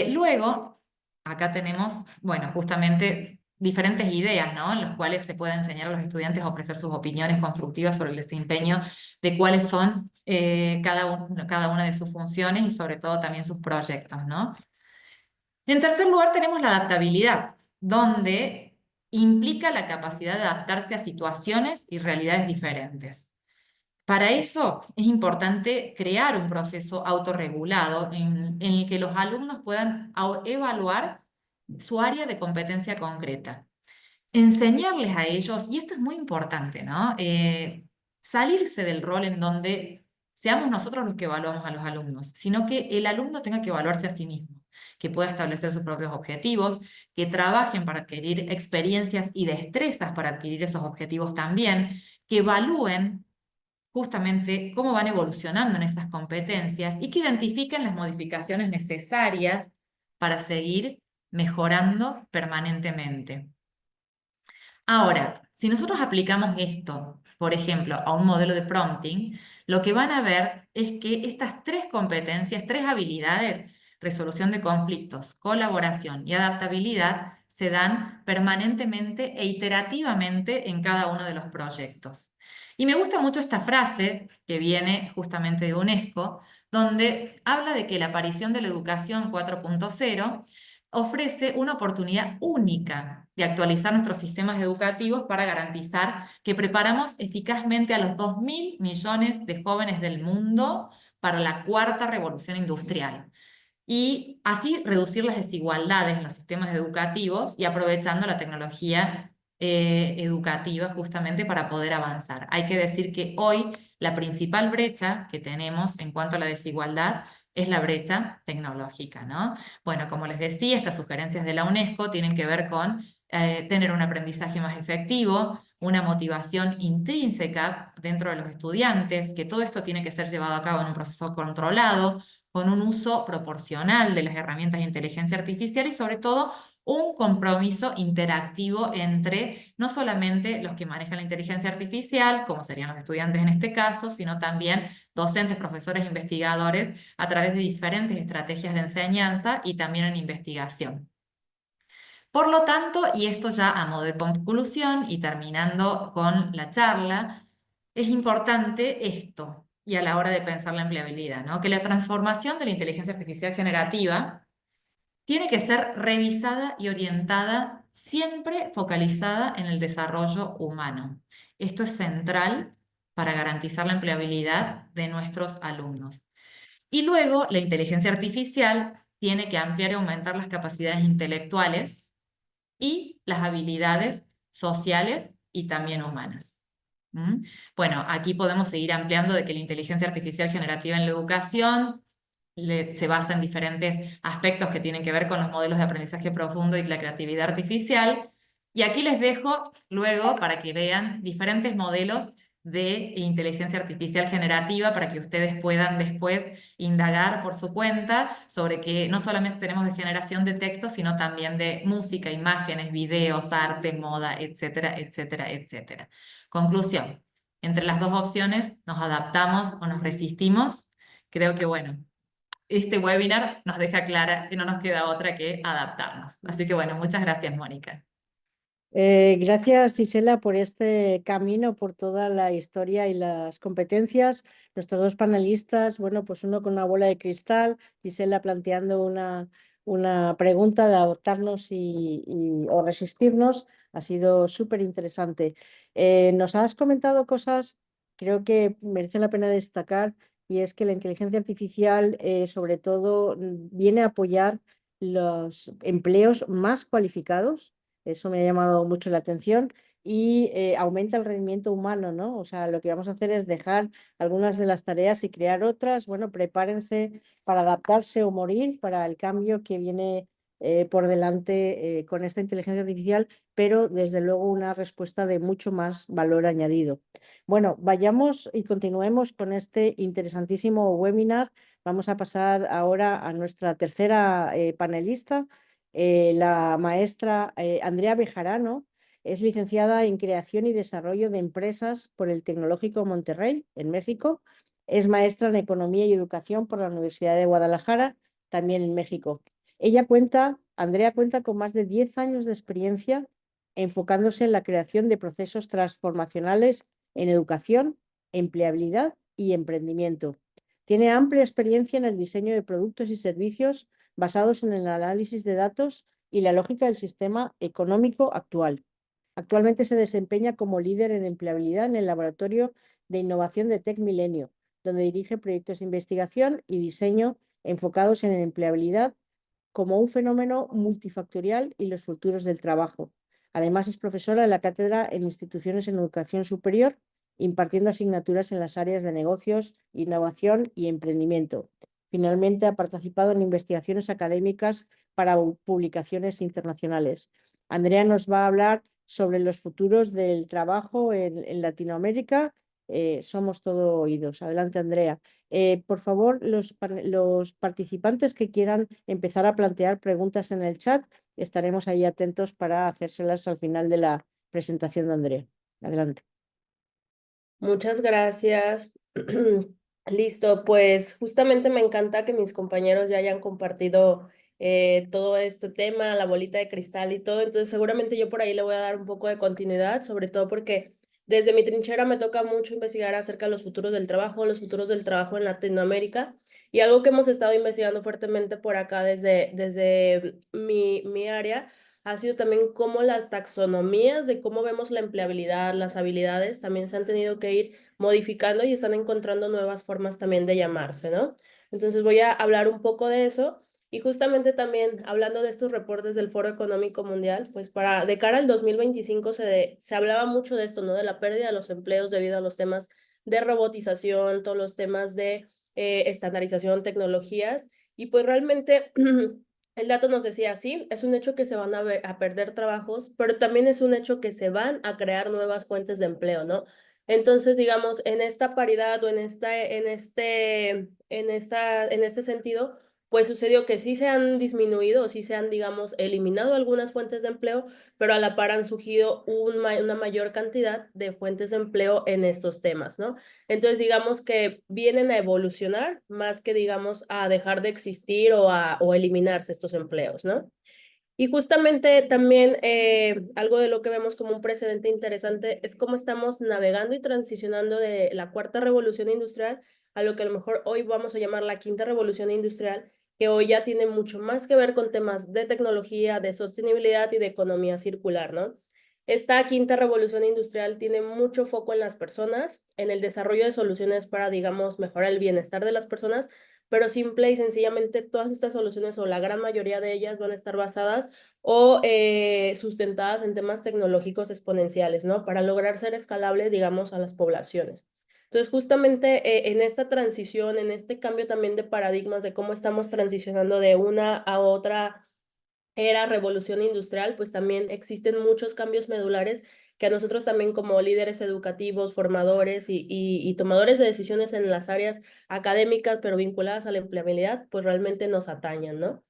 Luego, acá tenemos, bueno, justamente diferentes ideas, ¿no? En las cuales se puede enseñar a los estudiantes a ofrecer sus opiniones constructivas sobre el desempeño de cuáles son cada una de sus funciones y sobre todo también sus proyectos, ¿no? En tercer lugar tenemos la adaptabilidad, donde implica la capacidad de adaptarse a situaciones y realidades diferentes. Para eso es importante crear un proceso autorregulado en el que los alumnos puedan evaluar su área de competencia concreta. Enseñarles a ellos, y esto es muy importante, ¿no? Salirse del rol en donde seamos nosotros los que evaluamos a los alumnos, sino que el alumno tenga que evaluarse a sí mismo, que pueda establecer sus propios objetivos, que trabajen para adquirir experiencias y destrezas para adquirir esos objetivos también, que evalúen justamente cómo van evolucionando en esas competencias y que identifiquen las modificaciones necesarias para seguir mejorando permanentemente. Ahora, si nosotros aplicamos esto, por ejemplo, a un modelo de prompting, lo que van a ver es que estas tres competencias, tres habilidades, resolución de conflictos, colaboración y adaptabilidad, se dan permanentemente e iterativamente en cada uno de los proyectos. Y me gusta mucho esta frase que viene justamente de UNESCO, donde habla de que la aparición de la educación 4.0 ofrece una oportunidad única de actualizar nuestros sistemas educativos para garantizar que preparamos eficazmente a los 2.000 millones de jóvenes del mundo para la cuarta revolución industrial y así reducir las desigualdades en los sistemas educativos y aprovechando la tecnología educativa justamente para poder avanzar. Hay que decir que hoy la principal brecha que tenemos en cuanto a la desigualdad es la brecha tecnológica, ¿no? Bueno, como les decía, estas sugerencias de la UNESCO tienen que ver con tener un aprendizaje más efectivo, una motivación intrínseca dentro de los estudiantes, que todo esto tiene que ser llevado a cabo en un proceso controlado, con un uso proporcional de las herramientas de inteligencia artificial y sobre todo un compromiso interactivo entre no solamente los que manejan la inteligencia artificial, como serían los estudiantes en este caso, sino también docentes, profesores, investigadores, a través de diferentes estrategias de enseñanza y también en investigación. Por lo tanto, y esto ya a modo de conclusión y terminando con la charla, es importante esto, y a la hora de pensar la empleabilidad, ¿no? Que la transformación de la inteligencia artificial generativa tiene que ser revisada y orientada, siempre focalizada en el desarrollo humano. Esto es central para garantizar la empleabilidad de nuestros alumnos. Y luego, la inteligencia artificial tiene que ampliar y aumentar las capacidades intelectuales y las habilidades sociales y también humanas. ¿Mm? Bueno, aquí podemos seguir ampliando de que la inteligencia artificial generativa en la educación se basa en diferentes aspectos que tienen que ver con los modelos de aprendizaje profundo y la creatividad artificial. Y aquí les dejo luego para que vean diferentes modelos de inteligencia artificial generativa para que ustedes puedan después indagar por su cuenta sobre que no solamente tenemos de generación de texto, sino también de música, imágenes, videos, arte, moda, etcétera, etcétera, etcétera. Conclusión, entre las dos opciones nos adaptamos o nos resistimos. Creo que bueno, este webinar nos deja clara que no nos queda otra que adaptarnos. Así que bueno, muchas gracias, Mónica. Gracias, Gisela, por este camino, por toda la historia y las competencias. Nuestros dos panelistas, bueno, pues uno con una bola de cristal, Gisela planteando una pregunta de adaptarnos o resistirnos, ha sido súper interesante. Nos has comentado cosas, creo que merecen la pena destacar, y es que la inteligencia artificial, sobre todo, viene a apoyar los empleos más cualificados. Eso me ha llamado mucho la atención y aumenta el rendimiento humano, ¿no? O sea, lo que vamos a hacer es dejar algunas de las tareas y crear otras. Bueno, prepárense para adaptarse o morir para el cambio que viene por delante con esta inteligencia artificial, pero desde luego una respuesta de mucho más valor añadido. Bueno, vayamos y continuemos con este interesantísimo webinar. Vamos a pasar ahora a nuestra tercera panelista, la maestra Andrea Bejarano. Es licenciada en Creación y Desarrollo de Empresas por el Tecnológico Monterrey, en México. Es maestra en Economía y Educación por la Universidad de Guadalajara, también en México. Andrea cuenta con más de 10 años de experiencia enfocándose en la creación de procesos transformacionales en educación, empleabilidad y emprendimiento. Tiene amplia experiencia en el diseño de productos y servicios basados en el análisis de datos y la lógica del sistema económico actual. Actualmente se desempeña como líder en empleabilidad en el Laboratorio de Innovación de Tec Milenio, donde dirige proyectos de investigación y diseño enfocados en empleabilidad como un fenómeno multifactorial y los futuros del trabajo. Además, es profesora de la cátedra en instituciones en educación superior, impartiendo asignaturas en las áreas de negocios, innovación y emprendimiento. Finalmente, ha participado en investigaciones académicas para publicaciones internacionales. Andrea nos va a hablar sobre los futuros del trabajo en Latinoamérica. Somos todo oídos. Adelante, Andrea. Por favor, los participantes que quieran empezar a plantear preguntas en el chat, estaremos ahí atentos para hacérselas al final de la presentación de Andrea. Adelante. Muchas gracias. Listo, pues justamente me encanta que mis compañeros ya hayan compartido todo este tema, la bolita de cristal y todo, entonces seguramente yo por ahí le voy a dar un poco de continuidad, sobre todo porque desde mi trinchera me toca mucho investigar acerca de los futuros del trabajo en Latinoamérica, y algo que hemos estado investigando fuertemente por acá desde mi área ha sido también cómo las taxonomías de cómo vemos la empleabilidad, las habilidades, también se han tenido que ir modificando y están encontrando nuevas formas también de llamarse, ¿no? Entonces voy a hablar un poco de eso y justamente también hablando de estos reportes del Foro Económico Mundial, pues de cara al 2025 se hablaba mucho de esto, ¿no? De la pérdida de los empleos debido a los temas de robotización, todos los temas de estandarización, tecnologías, y pues realmente el dato nos decía, sí, es un hecho que se van a perder trabajos, pero también es un hecho que se van a crear nuevas fuentes de empleo, ¿no? Entonces, digamos, en esta paridad o en este sentido, pues sucedió que sí se han disminuido, o sí se han, digamos, eliminado algunas fuentes de empleo, pero a la par han surgido una mayor cantidad de fuentes de empleo en estos temas, ¿no? Entonces, digamos que vienen a evolucionar más que, digamos, a dejar de existir o eliminarse estos empleos, ¿no? Y justamente también algo de lo que vemos como un precedente interesante es cómo estamos navegando y transicionando de la cuarta revolución industrial a lo que a lo mejor hoy vamos a llamar la quinta revolución industrial, que hoy ya tiene mucho más que ver con temas de tecnología, de sostenibilidad y de economía circular, ¿no? Esta quinta revolución industrial tiene mucho foco en las personas, en el desarrollo de soluciones para, digamos, mejorar el bienestar de las personas, pero simple y sencillamente todas estas soluciones o la gran mayoría de ellas van a estar basadas o sustentadas en temas tecnológicos exponenciales, ¿no? Para lograr ser escalables, digamos, a las poblaciones. Entonces, justamente en esta transición, en este cambio también de paradigmas de cómo estamos transicionando de una a otra era revolución industrial, pues también existen muchos cambios medulares que a nosotros también como líderes educativos, formadores y tomadores de decisiones en las áreas académicas, pero vinculadas a la empleabilidad, pues realmente nos atañan, ¿no?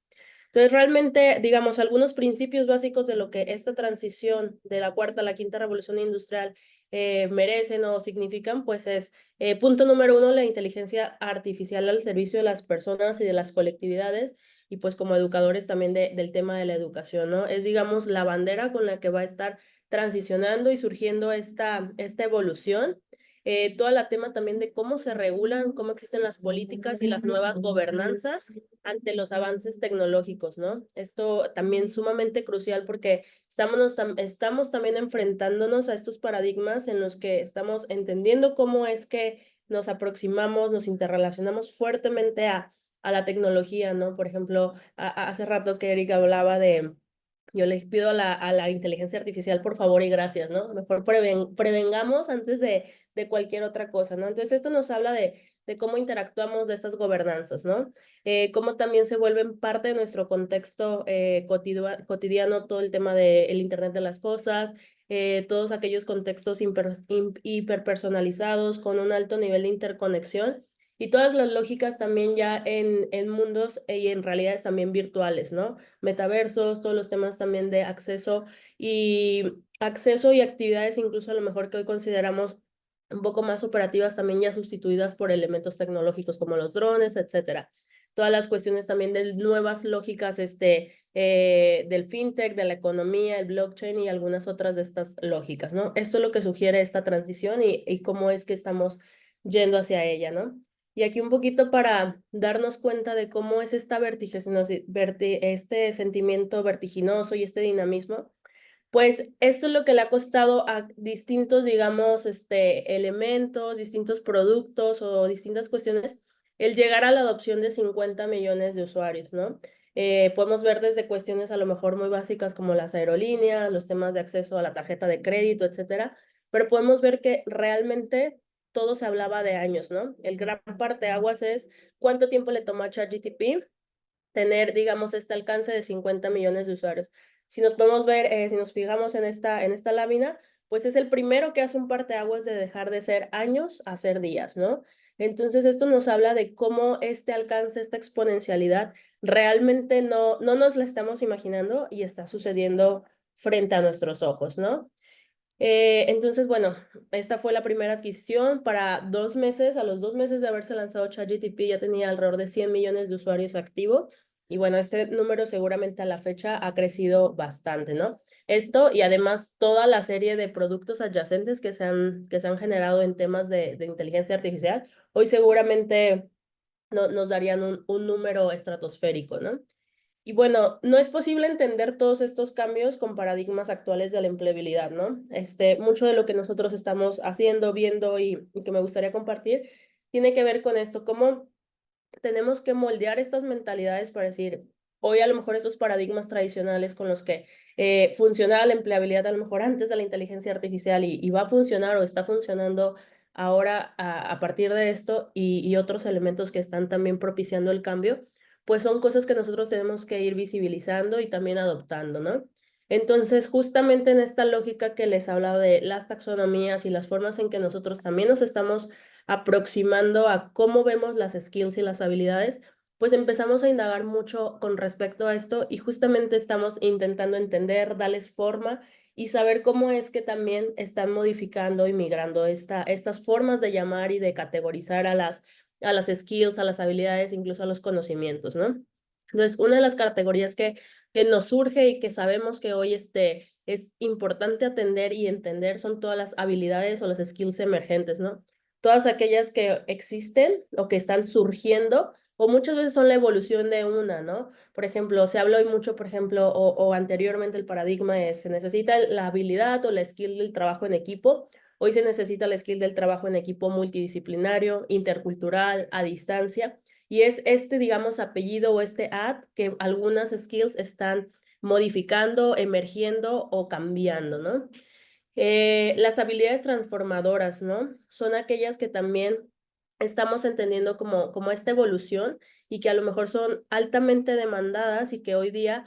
Entonces, realmente, digamos, algunos principios básicos de lo que esta transición de la cuarta a la quinta revolución industrial merecen o significan, pues es, punto número 1, la inteligencia artificial al servicio de las personas y de las colectividades, y pues como educadores también del tema de la educación, ¿no? Es, digamos, la bandera con la que va a estar transicionando y surgiendo esta evolución. Todo el tema también de cómo se regulan, cómo existen las políticas y las nuevas gobernanzas ante los avances tecnológicos, ¿no? Esto también sumamente crucial porque estamos también enfrentándonos a estos paradigmas en los que estamos entendiendo cómo es que nos aproximamos, nos interrelacionamos fuertemente a la tecnología, ¿no? Por ejemplo, hace rato que Erika hablaba Yo les pido a la inteligencia artificial, por favor y gracias, ¿no? Mejor prevengamos antes de cualquier otra cosa, ¿no? Entonces, esto nos habla de cómo interactuamos de estas gobernanzas, ¿no? Cómo también se vuelven parte de nuestro contexto cotidiano todo el tema del Internet de las cosas, todos aquellos contextos hiperpersonalizados con un alto nivel de interconexión y todas las lógicas también ya en mundos y en realidades también virtuales, ¿no? Metaversos, todos los temas también de acceso y actividades incluso a lo mejor que hoy consideramos un poco más operativas también ya sustituidas por elementos tecnológicos como los drones, etcétera. Todas las cuestiones también de nuevas lógicas del fintech, de la economía, el blockchain y algunas otras de estas lógicas, ¿no? Esto es lo que sugiere esta transición y cómo es que estamos yendo hacia ella, ¿no? Y aquí un poquito para darnos cuenta de cómo es esta este sentimiento vertiginoso y este dinamismo, pues esto es lo que le ha costado a distintos, digamos, elementos, distintos productos o distintas cuestiones, el llegar a la adopción de 50 millones de usuarios, ¿no? Podemos ver desde cuestiones a lo mejor muy básicas como las aerolíneas, los temas de acceso a la tarjeta de crédito, etcétera, pero podemos ver que realmente todo se hablaba de años, ¿no? El gran parteaguas es cuánto tiempo le tomó a ChatGPT tener, digamos, este alcance de 50 millones de usuarios. Si nos podemos ver, si nos fijamos en esta lámina, pues es el primero que hace un parteaguas de dejar de ser años a ser días, ¿no? Entonces esto nos habla de cómo este alcance, esta exponencialidad, realmente no nos la estamos imaginando y está sucediendo frente a nuestros ojos, ¿no? Entonces, bueno, esta fue la primera adquisición para 2 meses. A los 2 meses de haberse lanzado ChatGPT ya tenía alrededor de 100 millones de usuarios activos. Y bueno, este número seguramente a la fecha ha crecido bastante, ¿no? Esto y además toda la serie de productos adyacentes que se han generado en temas de inteligencia artificial, hoy seguramente nos darían un número estratosférico, ¿no? Y bueno, no es posible entender todos estos cambios con paradigmas actuales de la empleabilidad, ¿no? Mucho de lo que nosotros estamos haciendo, viendo y que me gustaría compartir tiene que ver con esto, cómo tenemos que moldear estas mentalidades para decir, hoy a lo mejor estos paradigmas tradicionales con los que funcionaba la empleabilidad a lo mejor antes de la inteligencia artificial y va a funcionar o está funcionando ahora a partir de esto y otros elementos que están también propiciando el cambio, pues son cosas que nosotros tenemos que ir visibilizando y también adoptando, ¿no? Entonces, justamente en esta lógica que les hablaba de las taxonomías y las formas en que nosotros también nos estamos aproximando a cómo vemos las skills y las habilidades, pues empezamos a indagar mucho con respecto a esto y justamente estamos intentando entender, darles forma y saber cómo es que también están modificando y migrando estas formas de llamar y de categorizar a las skills, a las habilidades, incluso a los conocimientos, ¿no? Entonces, una de las categorías que nos surge y que sabemos que hoy es importante atender y entender son todas las habilidades o las skills emergentes, ¿no? Todas aquellas que existen o que están surgiendo, o muchas veces son la evolución de una, ¿no? Por ejemplo, se habló hoy mucho, por ejemplo, o anteriormente el paradigma es, se necesita la habilidad o la skill del trabajo en equipo. Hoy se necesita la skill del trabajo en equipo multidisciplinario, intercultural, a distancia. Y es digamos, apellido o ad que algunas skills están modificando, emergiendo o cambiando, ¿no? Las habilidades transformadoras, ¿no? Son aquellas que también estamos entendiendo como esta evolución y que a lo mejor son altamente demandadas y que hoy día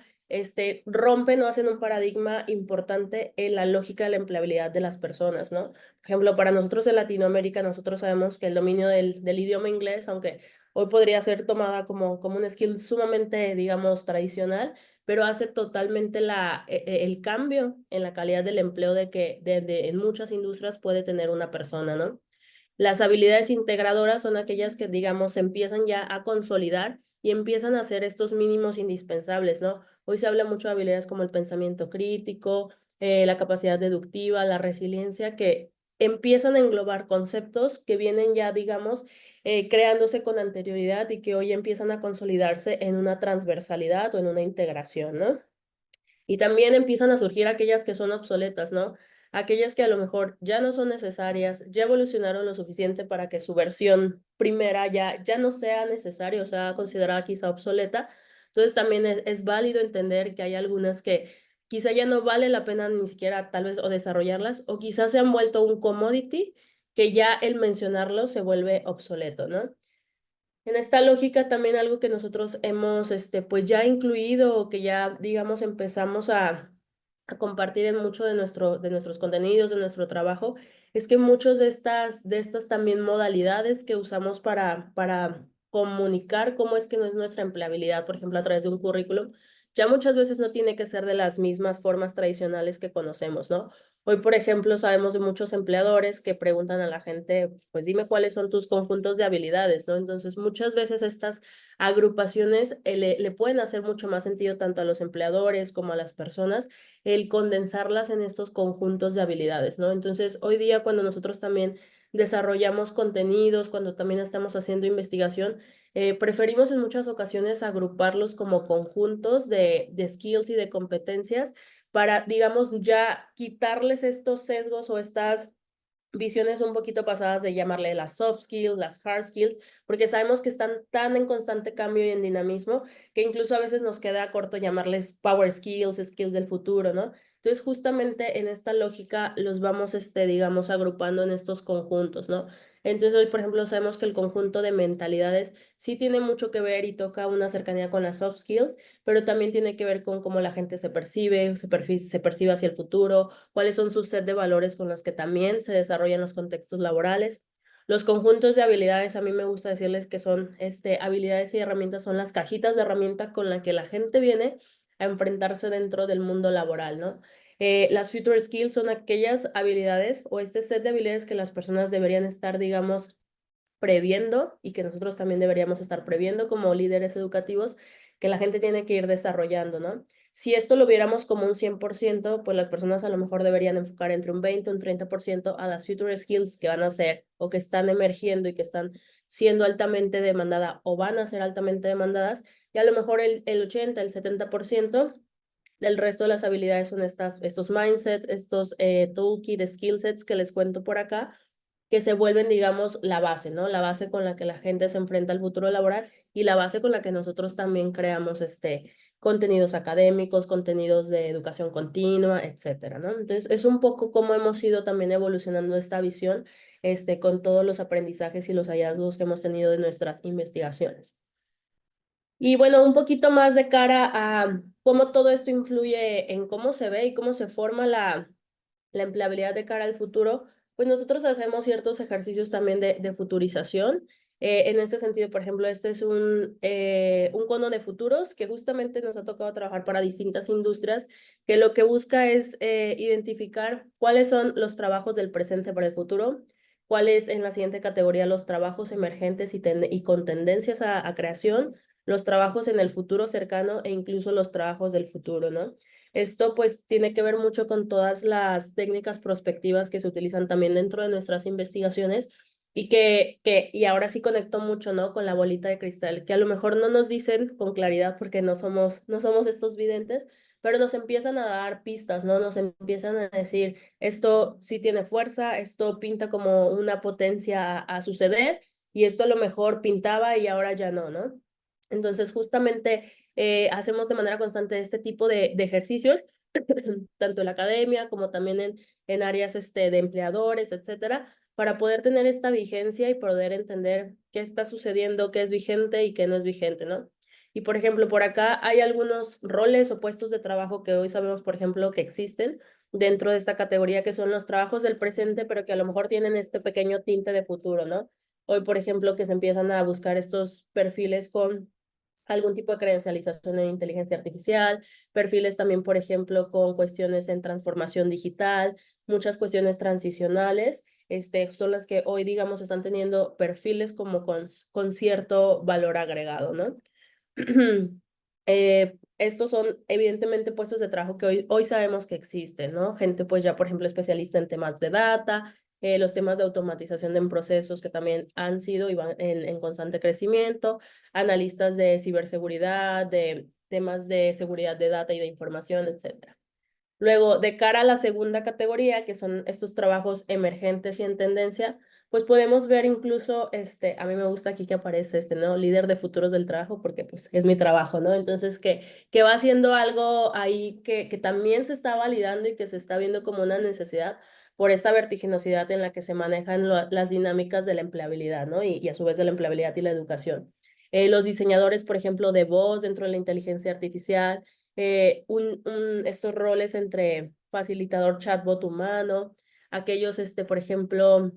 rompen o hacen un paradigma importante en la lógica de la empleabilidad de las personas, ¿no? Por ejemplo, para nosotros en Latinoamérica, nosotros sabemos que el dominio del idioma inglés, aunque hoy podría ser tomada como un skill sumamente, digamos, tradicional, pero hace totalmente el cambio en la calidad del empleo de que en muchas industrias puede tener una persona, ¿no? Las habilidades integradoras son aquellas que, digamos, empiezan ya a consolidar y empiezan a hacer estos mínimos indispensables, ¿no? Hoy se habla mucho de habilidades como el pensamiento crítico, la capacidad deductiva, la resiliencia, que empiezan a englobar conceptos que vienen ya, digamos, creándose con anterioridad y que hoy empiezan a consolidarse en una transversalidad o en una integración, ¿no? Y también empiezan a surgir aquellas que son obsoletas, ¿no? Aquellas que a lo mejor ya no son necesarias, ya evolucionaron lo suficiente para que su versión primera ya no sea necesaria o sea considerada quizá obsoleta. Entonces también es válido entender que hay algunas que quizá ya no vale la pena ni siquiera tal vez o desarrollarlas, o quizás se han vuelto un commodity que ya el mencionarlo se vuelve obsoleto, ¿no? En esta lógica también algo que nosotros hemos pues ya incluido o que ya digamos empezamos a compartir en mucho de nuestros contenidos, de nuestro trabajo, es que muchos de estas también modalidades que usamos para comunicar cómo es que no es nuestra empleabilidad, por ejemplo, a través de un currículum, ya muchas veces no tiene que ser de las mismas formas tradicionales que conocemos, ¿no? Hoy, por ejemplo, sabemos de muchos empleadores que preguntan a la gente, pues dime cuáles son tus conjuntos de habilidades, ¿no? Entonces, muchas veces estas agrupaciones le pueden hacer mucho más sentido tanto a los empleadores como a las personas el condensarlas en estos conjuntos de habilidades, ¿no? Entonces, hoy día cuando nosotros también desarrollamos contenidos, cuando también estamos haciendo investigación, preferimos en muchas ocasiones agruparlos como conjuntos de skills y de competencias para, digamos, ya quitarles estos sesgos o estas visiones un poquito pasadas de llamarle las soft skills, las hard skills, porque sabemos que están tan en constante cambio y en dinamismo que incluso a veces nos queda corto llamarles power skills, skills del futuro, ¿no? Entonces, justamente en esta lógica los vamos, digamos, agrupando en estos conjuntos, ¿no? Entonces, hoy, por ejemplo, sabemos que el conjunto de mentalidades sí tiene mucho que ver y toca una cercanía con las soft skills, pero también tiene que ver con cómo la gente se percibe, se percibe hacia el futuro, cuáles son sus set de valores con los que también se desarrollan los contextos laborales. Los conjuntos de habilidades, a mí me gusta decirles que son habilidades y herramientas, son las cajitas de herramientas con las que la gente viene a enfrentarse dentro del mundo laboral, ¿no? Las future skills son aquellas habilidades o este set de habilidades que las personas deberían estar, digamos, previendo y que nosotros también deberíamos estar previendo como líderes educativos, que la gente tiene que ir desarrollando, ¿no? Si esto lo viéramos como un 100%, pues las personas a lo mejor deberían enfocar entre un 20, un 30% a las future skills que van a ser o que están emergiendo y que están siendo altamente demandadas o van a ser altamente demandadas, y a lo mejor el 80, el 70% del resto de las habilidades son estos mindsets, estos toolkit skill sets que les cuento por acá, que se vuelven, digamos, la base, ¿no? La base con la que la gente se enfrenta al futuro laboral y la base con la que nosotros también creamos contenidos académicos, contenidos de educación continua, etcétera, ¿no? Entonces, es un poco cómo hemos ido también evolucionando esta visión, con todos los aprendizajes y los hallazgos que hemos tenido de nuestras investigaciones. Y bueno, un poquito más de cara a cómo todo esto influye en cómo se ve y cómo se forma la empleabilidad de cara al futuro, pues nosotros hacemos ciertos ejercicios también de futurización. En este sentido, por ejemplo, este es un cono de futuros que justamente nos ha tocado trabajar para distintas industrias, que lo que busca es identificar cuáles son los trabajos del presente para el futuro, cuáles en la siguiente categoría los trabajos emergentes y con tendencias a creación, los trabajos en el futuro cercano e incluso los trabajos del futuro, ¿no? Esto pues tiene que ver mucho con todas las técnicas prospectivas que se utilizan también dentro de nuestras investigaciones y ahora sí conecto mucho, ¿no? Con la bolita de cristal, que a lo mejor no nos dicen con claridad porque no somos estos videntes, pero nos empiezan a dar pistas, ¿no? Nos empiezan a decir, esto sí tiene fuerza, esto pinta como una potencia a suceder y esto a lo mejor pintaba y ahora ya no, ¿no? Entonces, justamente hacemos de manera constante este tipo de ejercicios, tanto en la academia como también en áreas de empleadores, etcétera, para poder tener esta vigencia y poder entender qué está sucediendo, qué es vigente y qué no es vigente, ¿no? Y, por ejemplo, por acá hay algunos roles o puestos de trabajo que hoy sabemos, por ejemplo, que existen dentro de esta categoría, que son los trabajos del presente, pero que a lo mejor tienen este pequeño tinte de futuro, ¿no? Hoy, por ejemplo, que se empiezan a buscar estos perfiles con algún tipo de credencialización en inteligencia artificial, perfiles también, por ejemplo, con cuestiones en transformación digital, muchas cuestiones transicionales, son las que hoy, digamos, están teniendo perfiles como con cierto valor agregado, ¿no? Estos son evidentemente puestos de trabajo que hoy sabemos que existen, ¿no? Gente pues ya, por ejemplo, especialista en temas de data, los temas de automatización en procesos que también han sido y van en constante crecimiento, analistas de ciberseguridad, de temas de seguridad de data y de información, etcétera. Luego, de cara a la segunda categoría, que son estos trabajos emergentes y en tendencia, pues podemos ver incluso, a mí me gusta aquí que aparece ¿no? Líder de futuros del trabajo, porque pues es mi trabajo, ¿no? Entonces, que va haciendo algo ahí que también se está validando y que se está viendo como una necesidad por esta vertiginosidad en la que se manejan las dinámicas de la empleabilidad, ¿no? Y a su vez de la empleabilidad y la educación. Los diseñadores, por ejemplo, de voz dentro de la inteligencia artificial, estos roles entre facilitador chatbot humano, aquellos, por ejemplo,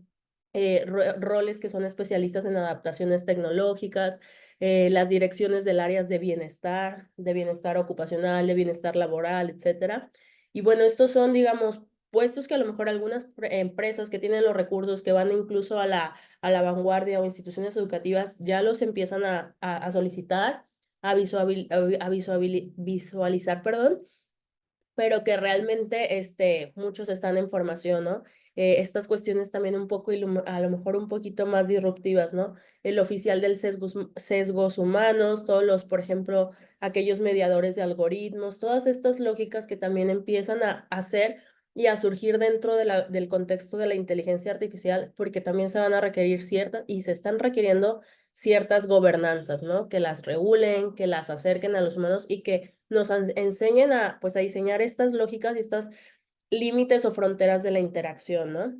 roles que son especialistas en adaptaciones tecnológicas, las direcciones del áreas de bienestar ocupacional, de bienestar laboral, etcétera. Y bueno, estos son, digamos, puestos que a lo mejor algunas empresas que tienen los recursos, que van incluso a la vanguardia o instituciones educativas, ya los empiezan a solicitar, a visualizar, perdón, pero que realmente muchos están en formación, ¿no? Estas cuestiones también un poco, a lo mejor un poquito más disruptivas, ¿no? El oficial del sesgos humanos, todos los, por ejemplo, aquellos mediadores de algoritmos, todas estas lógicas que también empiezan a hacer y a surgir dentro del contexto de la inteligencia artificial, porque también se van a requerir ciertas, y se están requiriendo ciertas gobernanzas, ¿no? Que las regulen, que las acerquen a los humanos y que nos enseñen pues, a diseñar estas lógicas y estos límites o fronteras de la interacción, ¿no?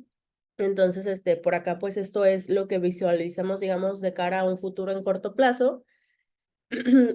Entonces, por acá, pues esto es lo que visualizamos, digamos, de cara a un futuro en corto plazo.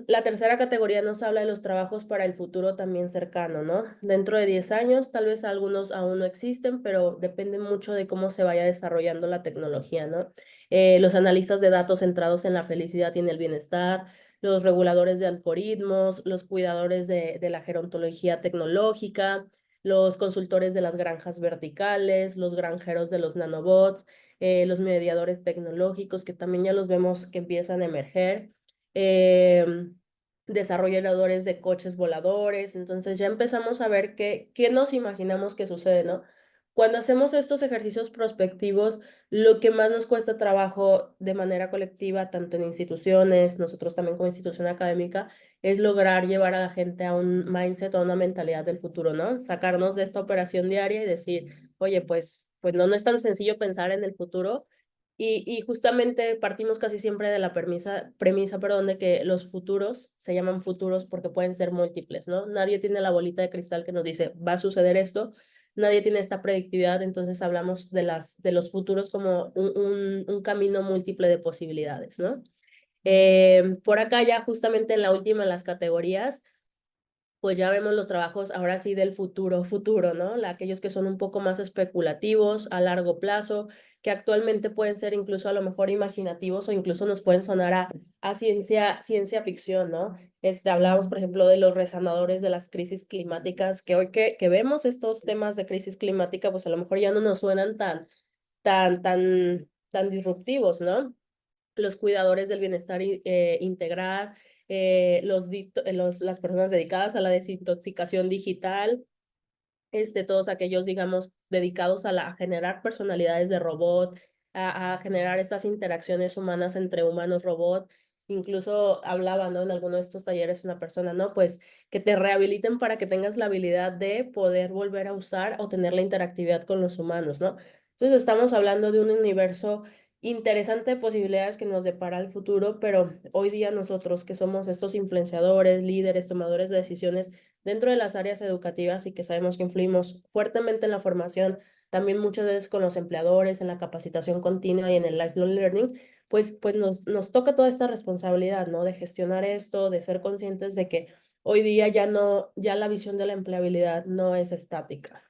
La tercera categoría nos habla de los trabajos para el futuro también cercano, ¿no? Dentro de 10 años, tal vez algunos aún no existen, pero depende mucho de cómo se vaya desarrollando la tecnología, ¿no? Los analistas de datos centrados en la felicidad y en el bienestar, los reguladores de algoritmos, los cuidadores de la gerontología tecnológica, los consultores de las granjas verticales, los granjeros de los nanobots, los mediadores tecnológicos, que también ya los vemos que empiezan a emerger, desarrolladores de coches voladores. Entonces ya empezamos a ver qué nos imaginamos que sucede, ¿no? Cuando hacemos estos ejercicios prospectivos, lo que más nos cuesta trabajo de manera colectiva, tanto en instituciones, nosotros también como institución académica, es lograr llevar a la gente a un mindset, a una mentalidad del futuro, ¿no? Sacarnos de esta operación diaria y decir, oye, pues no es tan sencillo pensar en el futuro. Y justamente partimos casi siempre de la premisa, perdón, de que los futuros se llaman futuros porque pueden ser múltiples, ¿no? Nadie tiene la bolita de cristal que nos dice, va a suceder esto, nadie tiene esta predictividad, entonces hablamos de los futuros como un camino múltiple de posibilidades, ¿no? Por acá ya justamente en la última de las categorías, pues ya vemos los trabajos ahora sí del futuro, ¿no? Aquellos que son un poco más especulativos, a largo plazo, que actualmente pueden ser incluso a lo mejor imaginativos o incluso nos pueden sonar a ciencia ficción, ¿no? Hablamos, por ejemplo, de los resanadores de las crisis climáticas, que hoy que vemos estos temas de crisis climática, pues a lo mejor ya no nos suenan tan disruptivos, ¿no? Los cuidadores del bienestar integral, las personas dedicadas a la desintoxicación digital, todos aquellos, digamos, dedicados a generar personalidades de robot, a generar estas interacciones humanas entre humanos-robot. Incluso hablaba, ¿no? En alguno de estos talleres una persona, ¿no? Pues que te rehabiliten para que tengas la habilidad de poder volver a usar o tener la interactividad con los humanos, ¿no? Entonces estamos hablando de un universo interesante de posibilidades que nos depara el futuro, pero hoy día nosotros que somos estos influenciadores, líderes, tomadores de decisiones dentro de las áreas educativas y que sabemos que influimos fuertemente en la formación, también muchas veces con los empleadores, en la capacitación continua y en el lifelong learning, pues nos toca toda esta responsabilidad, ¿no? De gestionar esto, de ser conscientes de que hoy día ya la visión de la empleabilidad no es estática.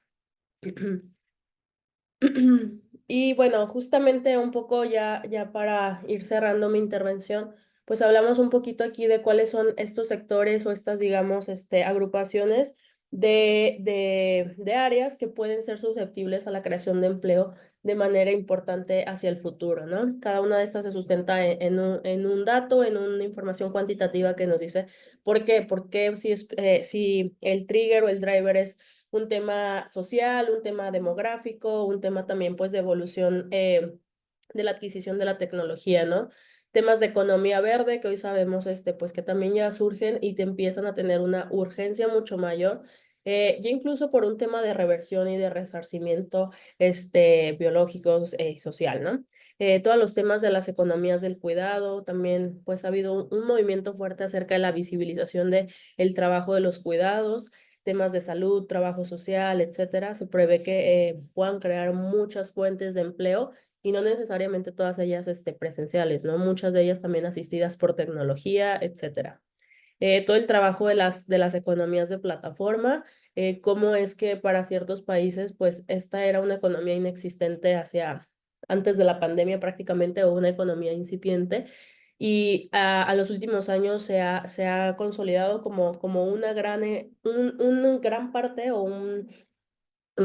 Y bueno, justamente un poco ya para ir cerrando mi intervención, pues hablamos un poquito aquí de cuáles son estos sectores o estas, digamos, agrupaciones de áreas que pueden ser susceptibles a la creación de empleo de manera importante hacia el futuro, ¿no? Cada una de estas se sustenta en un dato, en una información cuantitativa que nos dice por qué si el trigger o el driver es un tema social, un tema demográfico, un tema también pues de evolución de la adquisición de la tecnología, ¿no? Temas de economía verde que hoy sabemos pues que también ya surgen y te empiezan a tener una urgencia mucho mayor ya incluso por un tema de reversión y de resarcimiento biológico y social, ¿no? Todos los temas de las economías del cuidado, también pues ha habido un movimiento fuerte acerca de la visibilización del trabajo de los cuidados, temas de salud, trabajo social, etcétera. Se prevé que puedan crear muchas fuentes de empleo y no necesariamente todas ellas presenciales, ¿no? Muchas de ellas también asistidas por tecnología, etcétera. Todo el trabajo de las economías de plataforma, cómo es que para ciertos países, pues esta era una economía inexistente antes de la pandemia prácticamente, o una economía incipiente, y a los últimos años se ha consolidado como una un gran parte o un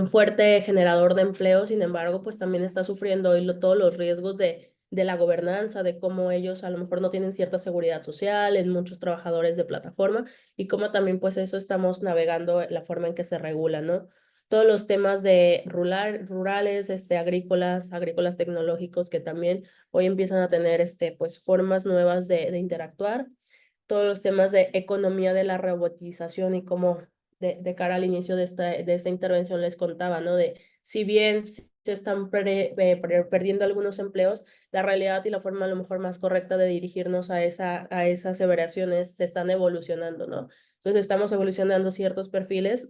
fuerte generador de empleo. Sin embargo, pues también está sufriendo hoy todos los riesgos de la gobernanza, de cómo ellos a lo mejor no tienen cierta seguridad social en muchos trabajadores de plataforma, y cómo también pues eso estamos navegando la forma en que se regula, ¿no? Todos los temas de rurales, agrícolas tecnológicos, que también hoy empiezan a tener pues formas nuevas de interactuar. Todos los temas de economía de la robotización y cómo de cara al inicio de esta intervención les contaba, ¿no? De si bien se están perdiendo algunos empleos, la realidad y la forma a lo mejor más correcta de dirigirnos a esas aseveraciones se están evolucionando, ¿no? Entonces estamos evolucionando ciertos perfiles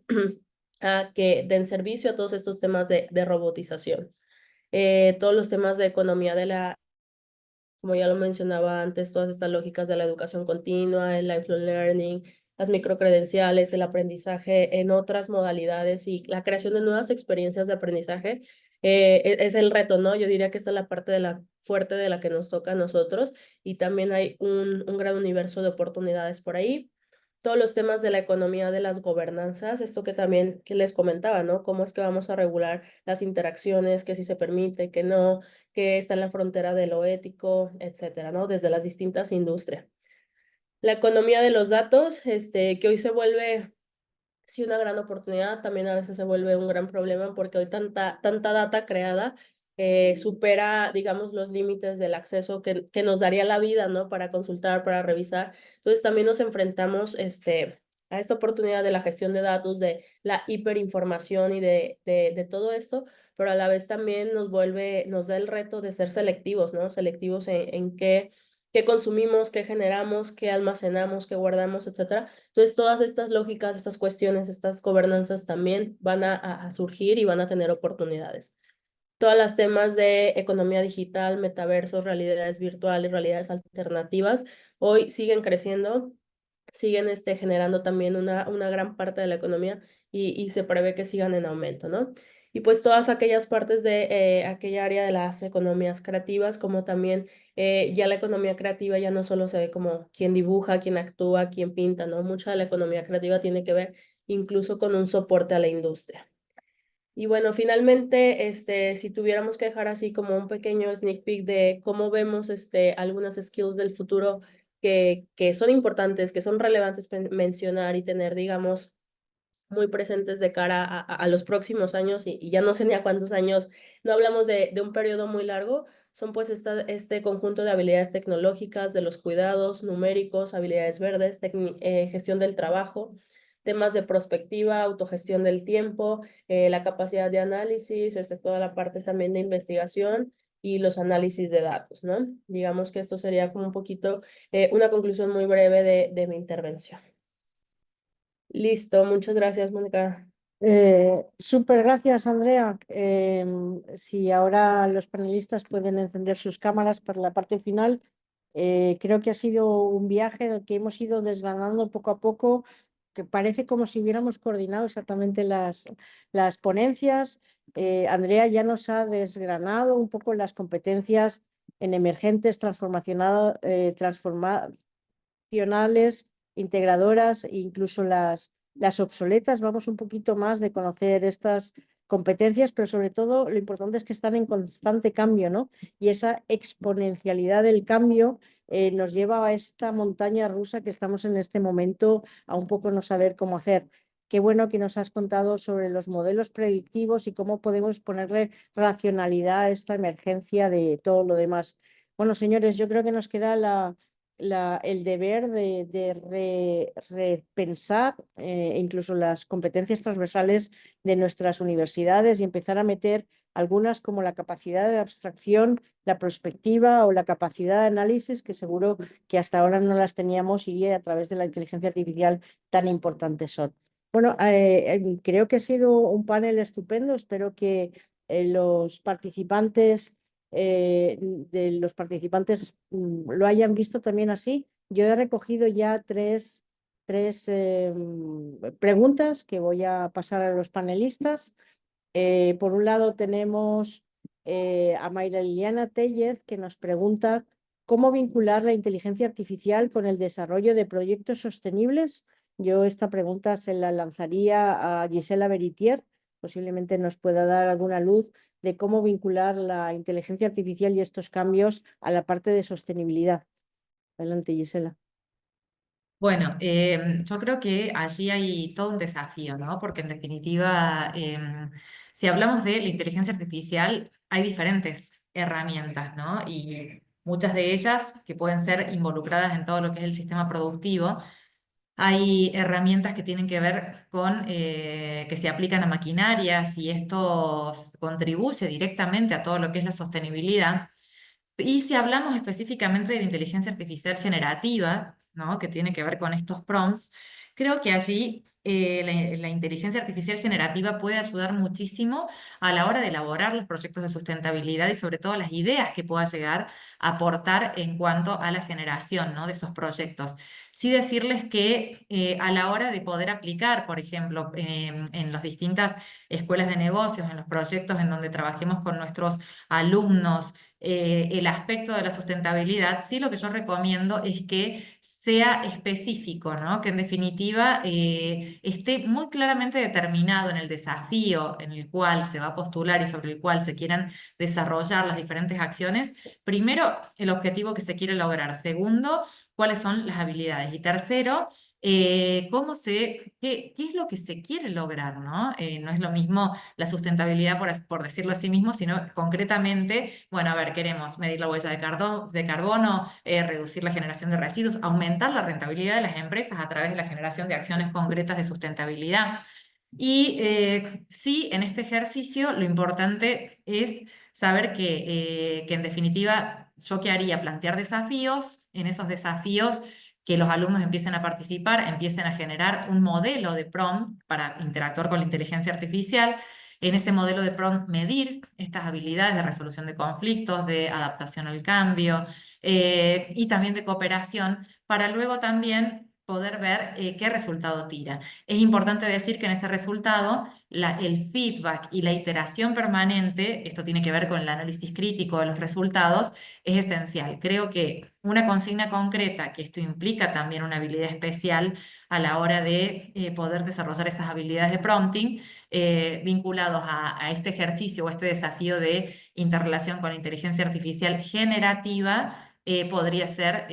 a que den servicio a todos estos temas de robotización. Todos los temas de economía como ya lo mencionaba antes, todas estas lógicas de la educación continua, el lifelong learning, las microcredenciales, el aprendizaje en otras modalidades y la creación de nuevas experiencias de aprendizaje, es el reto, ¿no? Yo diría que esta es la parte fuerte de la que nos toca a nosotros, y también hay un gran universo de oportunidades por ahí. Todos los temas de la economía de las gobernanzas, esto que también que les comentaba, ¿no? Cómo es que vamos a regular las interacciones, que si se permite, que no, que está en la frontera de lo ético, etcétera, ¿no? Desde las distintas industrias. La economía de los datos, que hoy se vuelve, sí, una gran oportunidad, también a veces se vuelve un gran problema, porque hoy tanta data creada supera, digamos, los límites del acceso que nos daría la vida, ¿no? Para consultar, para revisar. Entonces también nos enfrentamos a esta oportunidad de la gestión de datos, de la hiperinformación y de todo esto, pero a la vez también nos da el reto de ser selectivos, ¿no? Selectivos en qué consumimos, qué generamos, qué almacenamos, qué guardamos, etcétera. Entonces, todas estas lógicas, estas cuestiones, estas gobernanzas también van a surgir y van a tener oportunidades. Todas las temas de economía digital, metaversos, realidades virtuales, realidades alternativas, hoy siguen creciendo, siguen generando también una gran parte de la economía, y se prevé que sigan en aumento, ¿no? Y pues todas aquellas partes de aquella área de las economías creativas, como también ya la economía creativa ya no solo se ve como quien dibuja, quien actúa, quien pinta, ¿no? Mucha de la economía creativa tiene que ver incluso con un soporte a la industria. Y bueno, finalmente, si tuviéramos que dejar así como un pequeño sneak peek de cómo vemos algunas skills del futuro que son importantes, que son relevantes mencionar y tener, digamos, muy presentes de cara a los próximos años, y ya no sé ni a cuántos años, no hablamos de un periodo muy largo, son pues este conjunto de habilidades tecnológicas, de los cuidados numéricos, habilidades verdes, gestión del trabajo, temas de prospectiva, autogestión del tiempo, la capacidad de análisis, toda la parte también de investigación y los análisis de datos, ¿no? Digamos que esto sería como un poquito una conclusión muy breve de mi intervención. Listo, muchas gracias, Mónica. Súper gracias, Andrea. Si ahora los panelistas pueden encender sus cámaras para la parte final, creo que ha sido un viaje del que hemos ido desgranando poco a poco, que parece como si hubiéramos coordinado exactamente las ponencias. Andrea ya nos ha desgranado un poco las competencias en emergentes, transformacionales, integradoras e incluso las obsoletas. Vamos un poquito más de conocer estas competencias, pero sobre todo lo importante es que están en constante cambio, ¿no? Y esa exponencialidad del cambio nos lleva a esta montaña rusa que estamos en este momento a un poco no saber cómo hacer. Qué bueno que nos has contado sobre los modelos predictivos y cómo podemos ponerle racionalidad a esta emergencia de todo lo demás. Bueno, señores, yo creo que nos queda el deber de repensar incluso las competencias transversales de nuestras universidades y empezar a meter algunas como la capacidad de abstracción, la perspectiva o la capacidad de análisis, que seguro que hasta ahora no las teníamos y a través de la inteligencia artificial tan importantes son. Bueno, creo que ha sido un panel estupendo. Espero que los participantes lo hayan visto también así. Yo he recogido ya tres preguntas que voy a pasar a los panelistas. Por un lado tenemos a Mayra Liliana Tellez, que nos pregunta cómo vincular la inteligencia artificial con el desarrollo de proyectos sostenibles. Yo esta pregunta se la lanzaría a Gisela Beritier, posiblemente nos pueda dar alguna luz de cómo vincular la inteligencia artificial y estos cambios a la parte de sostenibilidad. Adelante, Gisela. Bueno, yo creo que allí hay todo un desafío, ¿no? Porque en definitiva, si hablamos de la inteligencia artificial, hay diferentes herramientas, ¿no? Y muchas de ellas que pueden ser involucradas en todo lo que es el sistema productivo. Hay herramientas que tienen que ver con que se aplican a maquinarias y esto contribuye directamente a todo lo que es la sostenibilidad. Y si hablamos específicamente de la inteligencia artificial generativa, ¿no? Que tiene que ver con estos prompts, creo que allí la inteligencia artificial generativa puede ayudar muchísimo a la hora de elaborar los proyectos de sustentabilidad y sobre todo las ideas que pueda llegar a aportar en cuanto a la generación, ¿no? De esos proyectos. Sí decirles que a la hora de poder aplicar, por ejemplo, en las distintas escuelas de negocios, en los proyectos en donde trabajemos con nuestros alumnos, el aspecto de la sustentabilidad, sí lo que yo recomiendo es que sea específico, ¿no? Que en definitiva esté muy claramente determinado en el desafío en el cual se va a postular y sobre el cual se quieran desarrollar las diferentes acciones. Primero, el objetivo que se quiere lograr. Segundo, cuáles son las habilidades. Y tercero, qué es lo que se quiere lograr, ¿no? No es lo mismo la sustentabilidad, por decirlo así mismo, sino concretamente, bueno, a ver, queremos medir la huella de carbono, reducir la generación de residuos, aumentar la rentabilidad de las empresas a través de la generación de acciones concretas de sustentabilidad. Y sí, en este ejercicio lo importante es saber que en definitiva, ¿yo qué haría? Plantear desafíos, en esos desafíos que los alumnos empiecen a participar, empiecen a generar un modelo de prompt para interactuar con la inteligencia artificial. En ese modelo de prompt medir estas habilidades de resolución de conflictos, de adaptación al cambio y también de cooperación para luego también poder ver qué resultado tira. Es importante decir que en ese resultado el feedback y la iteración permanente, esto tiene que ver con el análisis crítico de los resultados, es esencial. Creo que una consigna concreta, que esto implica también una habilidad especial a la hora de poder desarrollar esas habilidades de prompting, vinculados a este ejercicio o este desafío de interrelación con la inteligencia artificial generativa, podría ser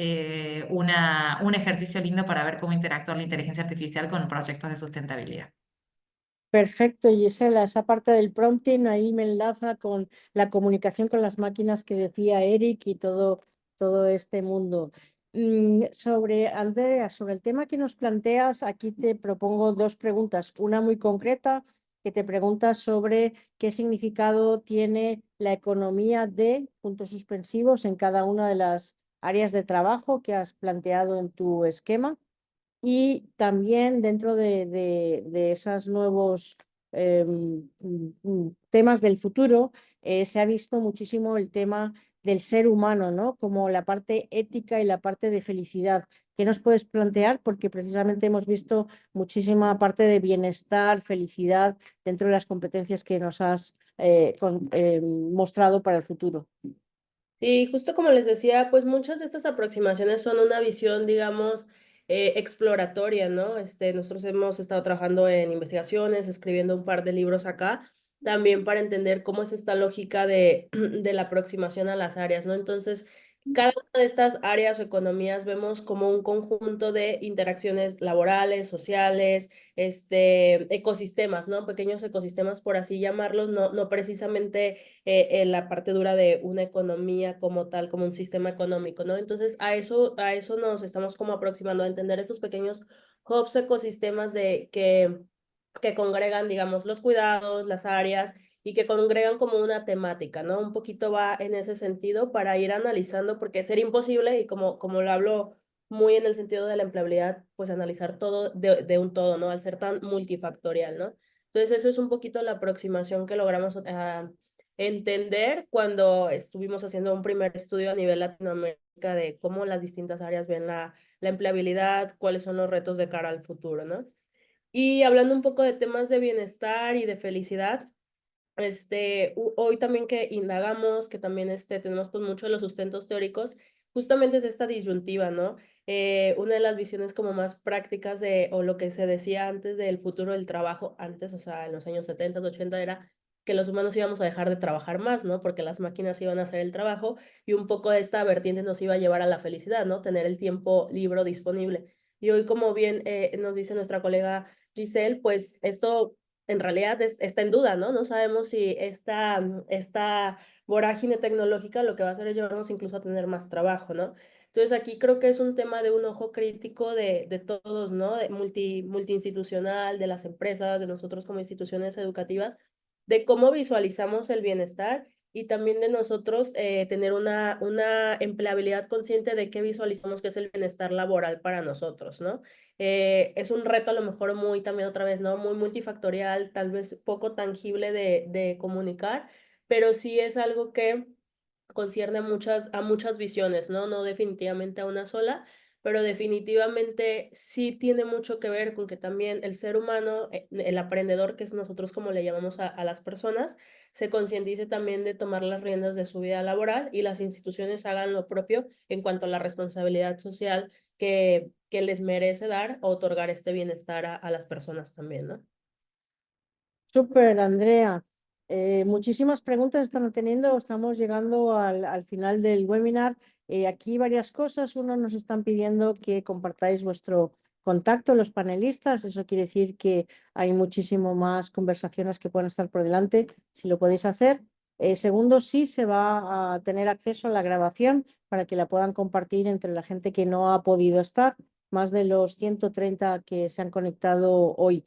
un ejercicio lindo para ver cómo interactuar la inteligencia artificial con proyectos de sustentabilidad. Perfecto, Gisela, esa parte del prompting ahí me enlaza con la comunicación con las máquinas que decía Eric y todo este mundo. Andrea, sobre el tema que nos planteas, aquí te propongo dos preguntas. Una muy concreta, que te pregunta sobre qué significado tiene la economía de puntos suspensivos en cada una de las áreas de trabajo que has planteado en tu esquema. Y también dentro de esos nuevos temas del futuro, se ha visto muchísimo el tema del ser humano, ¿no? Como la parte ética y la parte de felicidad. ¿Qué nos puedes plantear? Porque precisamente hemos visto muchísima parte de bienestar, felicidad dentro de las competencias que nos has mostrado para el futuro. Sí, justo como les decía, pues muchas de estas aproximaciones son una visión, digamos, exploratoria, ¿no? Nosotros hemos estado trabajando en investigaciones, escribiendo un par de libros acá, también para entender cómo es esta lógica de la aproximación a las áreas, ¿no? Entonces, Cada una de estas áreas o economías vemos como un conjunto de interacciones laborales, sociales, ecosistemas, ¿no? Pequeños ecosistemas, por así llamarlos, no precisamente en la parte dura de una economía como tal, como un sistema económico, ¿no? Entonces, a eso nos estamos como aproximando a entender estos pequeños hubs, ecosistemas que congregan, digamos, los cuidados, las áreas y que congregan como una temática, ¿no? Un poquito va en ese sentido para ir analizando, porque sería imposible, y como lo hablo muy en el sentido de la empleabilidad, pues analizar todo de un todo, ¿no? Al ser tan multifactorial, ¿no? Entonces eso es un poquito la aproximación que logramos entender cuando estuvimos haciendo un primer estudio a nivel Latinoamérica de cómo las distintas áreas ven la empleabilidad, cuáles son los retos de cara al futuro, ¿no? Y hablando un poco de temas de bienestar y de felicidad, hoy también que indagamos, que también tenemos pues mucho de los sustentos teóricos, justamente es esta disyuntiva, ¿no? Una de las visiones como más prácticas o lo que se decía antes del futuro del trabajo, antes, o sea, en los años 70, 80, era que los humanos íbamos a dejar de trabajar más, ¿no? Porque las máquinas iban a hacer el trabajo y un poco de esta vertiente nos iba a llevar a la felicidad, ¿no? Tener el tiempo libre disponible. Y hoy, como bien nos dice nuestra colega Giselle, pues esto en realidad está en duda, ¿no? No sabemos si esta vorágine tecnológica lo que va a hacer es llevarnos incluso a tener más trabajo, ¿no? Entonces aquí creo que es un tema de un ojo crítico de todos, ¿no? De multiinstitucional, de las empresas, de nosotros como instituciones educativas, de cómo visualizamos el bienestar y también de nosotros tener una empleabilidad consciente de qué visualizamos que es el bienestar laboral para nosotros, ¿no? Es un reto a lo mejor muy también otra vez, ¿no? Muy multifactorial, tal vez poco tangible de comunicar, pero sí es algo que concierne a muchas visiones, ¿no? No definitivamente a una sola, pero definitivamente sí tiene mucho que ver con que también el ser humano, el aprendedor, que es nosotros como le llamamos a las personas, se concientice también de tomar las riendas de su vida laboral y las instituciones hagan lo propio en cuanto a la responsabilidad social que les merece dar o otorgar este bienestar a las personas también, ¿no? Súper, Andrea. Muchísimas preguntas están teniendo. Estamos llegando al final del webinar. Aquí varias cosas. Uno, nos están pidiendo que compartáis vuestro contacto, los panelistas. Eso quiere decir que hay muchísimo más conversaciones que pueden estar por delante, si lo podéis hacer. Segundo, sí se va a tener acceso a la grabación para que la puedan compartir entre la gente que no ha podido estar, más de los 130 que se han conectado hoy.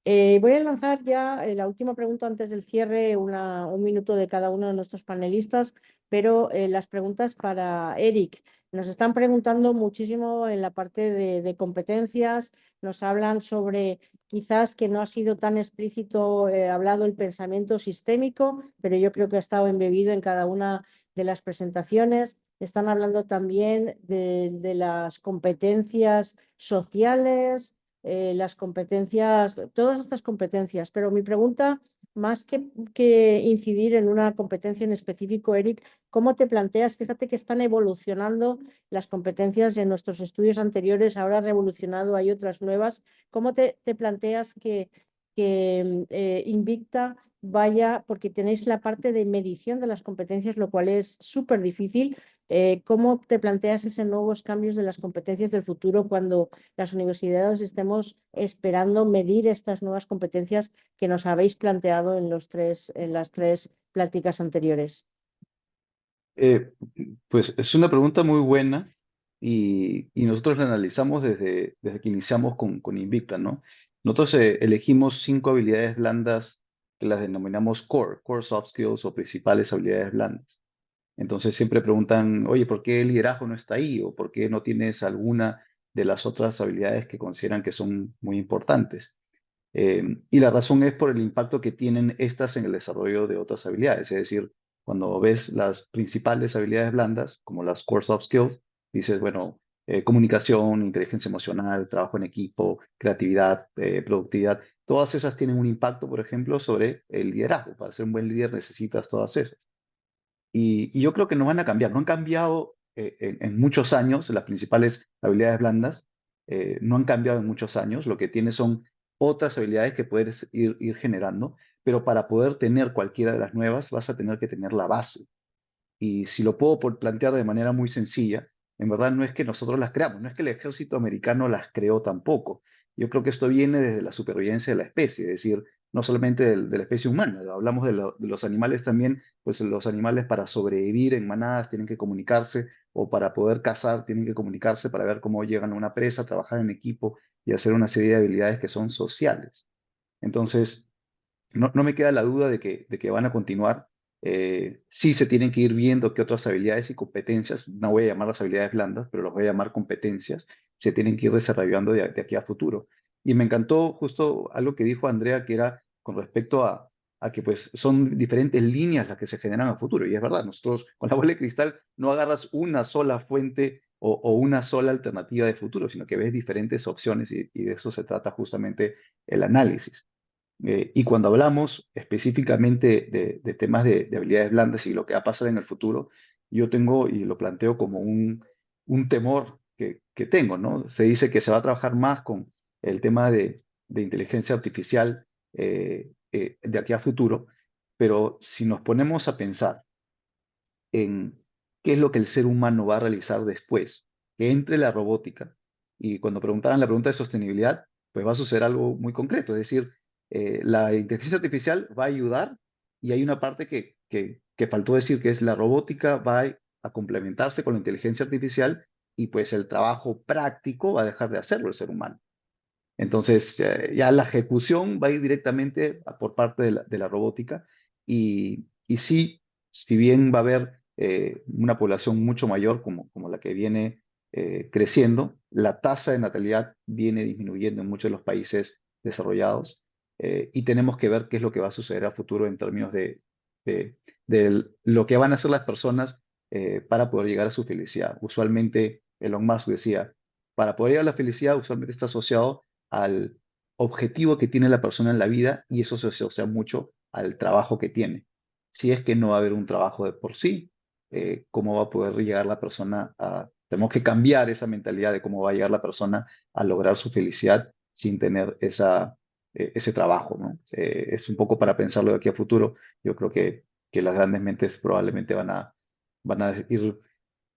Voy a lanzar ya la última pregunta antes del cierre, un minuto de cada uno de nuestros panelistas, pero las preguntas para Eric. Nos están preguntando muchísimo en la parte de competencias, nos hablan sobre quizás que no ha sido tan explícito hablado el pensamiento sistémico, pero yo creo que ha estado embebido en cada una de las presentaciones. Están hablando también de las competencias sociales, las competencias, todas estas competencias, pero mi pregunta, más que incidir en una competencia en específico, Eric, ¿cómo te planteas? Fíjate que están evolucionando las competencias en nuestros estudios anteriores, ahora ha revolucionado, hay otras nuevas. ¿Cómo te planteas que Invicta vaya, porque tenéis la parte de medición de las competencias, lo cual es súper difícil? ¿Cómo te planteas esos nuevos cambios de las competencias del futuro cuando las universidades estemos esperando medir estas nuevas competencias que nos habéis planteado en las tres pláticas anteriores? Eh, pues es una pregunta muy buena y nosotros la analizamos desde que iniciamos con Invicta, ¿no? Nosotros elegimos 5 habilidades blandas que las denominamos core soft skills o principales habilidades blandas. Entonces siempre preguntan, oye, ¿por qué el liderazgo no está ahí? ¿O por qué no tienes alguna de las otras habilidades que consideran que son muy importantes? Y la razón es por el impacto que tienen estas en el desarrollo de otras habilidades. Es decir, cuando ves las principales habilidades blandas, como las core soft skills, dices, bueno, comunicación, inteligencia emocional, trabajo en equipo, creatividad, productividad, todas esas tienen un impacto, por ejemplo, sobre el liderazgo. Para ser un buen líder necesitas todas esas. Y yo creo que no van a cambiar. No han cambiado en muchos años las principales habilidades blandas. No han cambiado en muchos años. Lo que tienes son otras habilidades que puedes ir generando. Pero para poder tener cualquiera de las nuevas, vas a tener que tener la base. Y si lo puedo plantear de manera muy sencilla, en verdad no es que nosotros las creamos, no es que el ejército americano las creó tampoco. Yo creo que esto viene desde la supervivencia de la especie, es decir, no solamente de la especie humana, hablamos de los animales también, pues los animales para sobrevivir en manadas tienen que comunicarse, o para poder cazar tienen que comunicarse para ver cómo llegan a una presa, trabajar en equipo y hacer una serie de habilidades que son sociales. Entonces, no me queda la duda de que van a continuar. Sí se tienen que ir viendo qué otras habilidades y competencias, no voy a llamarlas habilidades blandas, pero las voy a llamar competencias, se tienen que ir desarrollando de aquí a futuro. Y me encantó justo algo que dijo Andrea, que era con respecto a que pues son diferentes líneas las que se generan a futuro. Y es verdad, nosotros con la bola de cristal no agarras una sola fuente o una sola alternativa de futuro, sino que ves diferentes opciones y de eso se trata justamente el análisis. Y cuando hablamos específicamente de temas de habilidades blandas y lo que va a pasar en el futuro, yo tengo y lo planteo como un temor que tengo, ¿no? Se dice que se va a trabajar más con el tema de inteligencia artificial de aquí a futuro, pero si nos ponemos a pensar en qué es lo que el ser humano va a realizar después, que entre la robótica, y cuando preguntaban la pregunta de sostenibilidad, pues va a suceder algo muy concreto, es decir, la inteligencia artificial va a ayudar y hay una parte que faltó decir, que es la robótica va a complementarse con la inteligencia artificial y pues el trabajo práctico va a dejar de hacerlo el ser humano. Entonces, ya la ejecución va a ir directamente por parte de la robótica y sí, si bien va a haber una población mucho mayor como la que viene creciendo, la tasa de natalidad viene disminuyendo en muchos de los países desarrollados y tenemos que ver qué es lo que va a suceder a futuro en términos de, de lo que van a hacer las personas para poder llegar a su felicidad. Usualmente, Elon Musk decía, para poder llegar a la felicidad, usualmente está asociado al objetivo que tiene la persona en la vida y eso se asocia mucho al trabajo que tiene. Si es que no va a haber un trabajo de por sí, ¿cómo va a poder llegar la persona a... Tenemos que cambiar esa mentalidad de cómo va a llegar la persona a lograr su felicidad sin tener ese trabajo, ¿no? Es un poco para pensarlo de aquí a futuro. Yo creo que las grandes mentes probablemente van a ir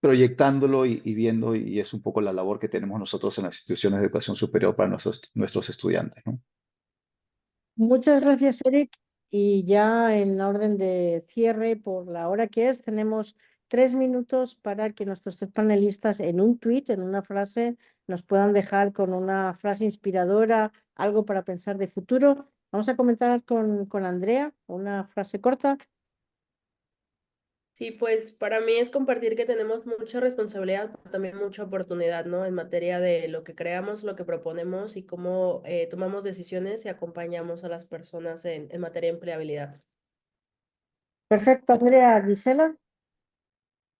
proyectándolo y viendo, y es un poco la labor que tenemos nosotros en las instituciones de educación superior para nuestros estudiantes, ¿no? Muchas gracias, Eric. Y ya en orden de cierre, por la hora que es, tenemos 3 minutos para que nuestros 3 panelistas en un tuit, en una frase, nos puedan dejar con una frase inspiradora, algo para pensar de futuro. Vamos a comentar con Andrea, una frase corta. Sí, pues para mí es compartir que tenemos mucha responsabilidad, pero también mucha oportunidad, ¿no? En materia de lo que creamos, lo que proponemos y cómo tomamos decisiones y acompañamos a las personas en materia de empleabilidad. Perfecto, Andrea. Gisela.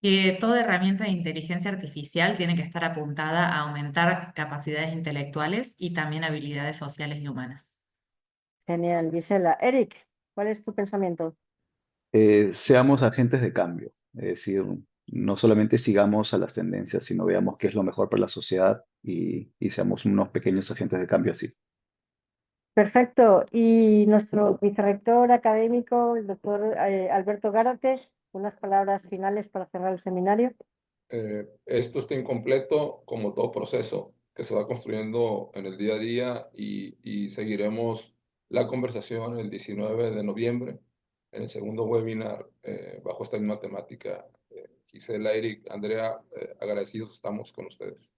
Que toda herramienta de inteligencia artificial tiene que estar apuntada a aumentar capacidades intelectuales y también habilidades sociales y humanas. Genial, Gisela. Eric, ¿cuál es tu pensamiento? Seamos agentes de cambio, es decir, no solamente sigamos a las tendencias, sino veamos qué es lo mejor para la sociedad y seamos unos pequeños agentes de cambio así. Perfecto. Y nuestro vicerrector académico, el doctor Alberto Gárate, unas palabras finales para cerrar el seminario. Esto está incompleto como todo proceso que se va construyendo en el día a día y seguiremos la conversación el 19 de noviembre en el segundo webinar bajo esta misma temática. Gisela, Eric, Andrea, agradecidos estamos con ustedes.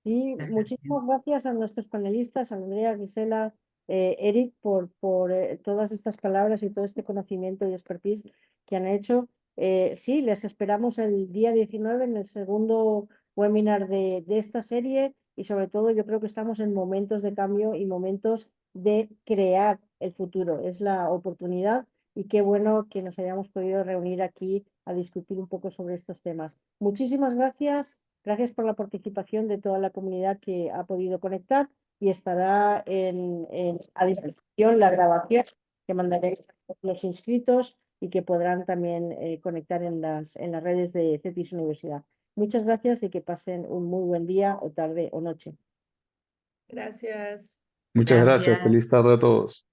Y Gracias. muchísimas gracias a nuestros panelistas, a Andrea, Gisela, Eric, por todas estas palabras y todo este conocimiento y expertise que han hecho. Sí, les esperamos el día 19 en el segundo webinar de esta serie y sobre todo yo creo que estamos en momentos de cambio y momentos de crear el futuro. Es la oportunidad y qué bueno que nos hayamos podido reunir aquí a discutir un poco sobre estos temas. Muchísimas gracias. Gracias por la participación de toda la comunidad que ha podido conectar y estará a disposición la grabación que mandaréis a los inscritos y que podrán también conectar en las redes de CETIS Universidad. Muchas gracias y que pasen un muy buen día o tarde o noche. Gracias. Muchas gracias, Gracias. feliz tarde a todos.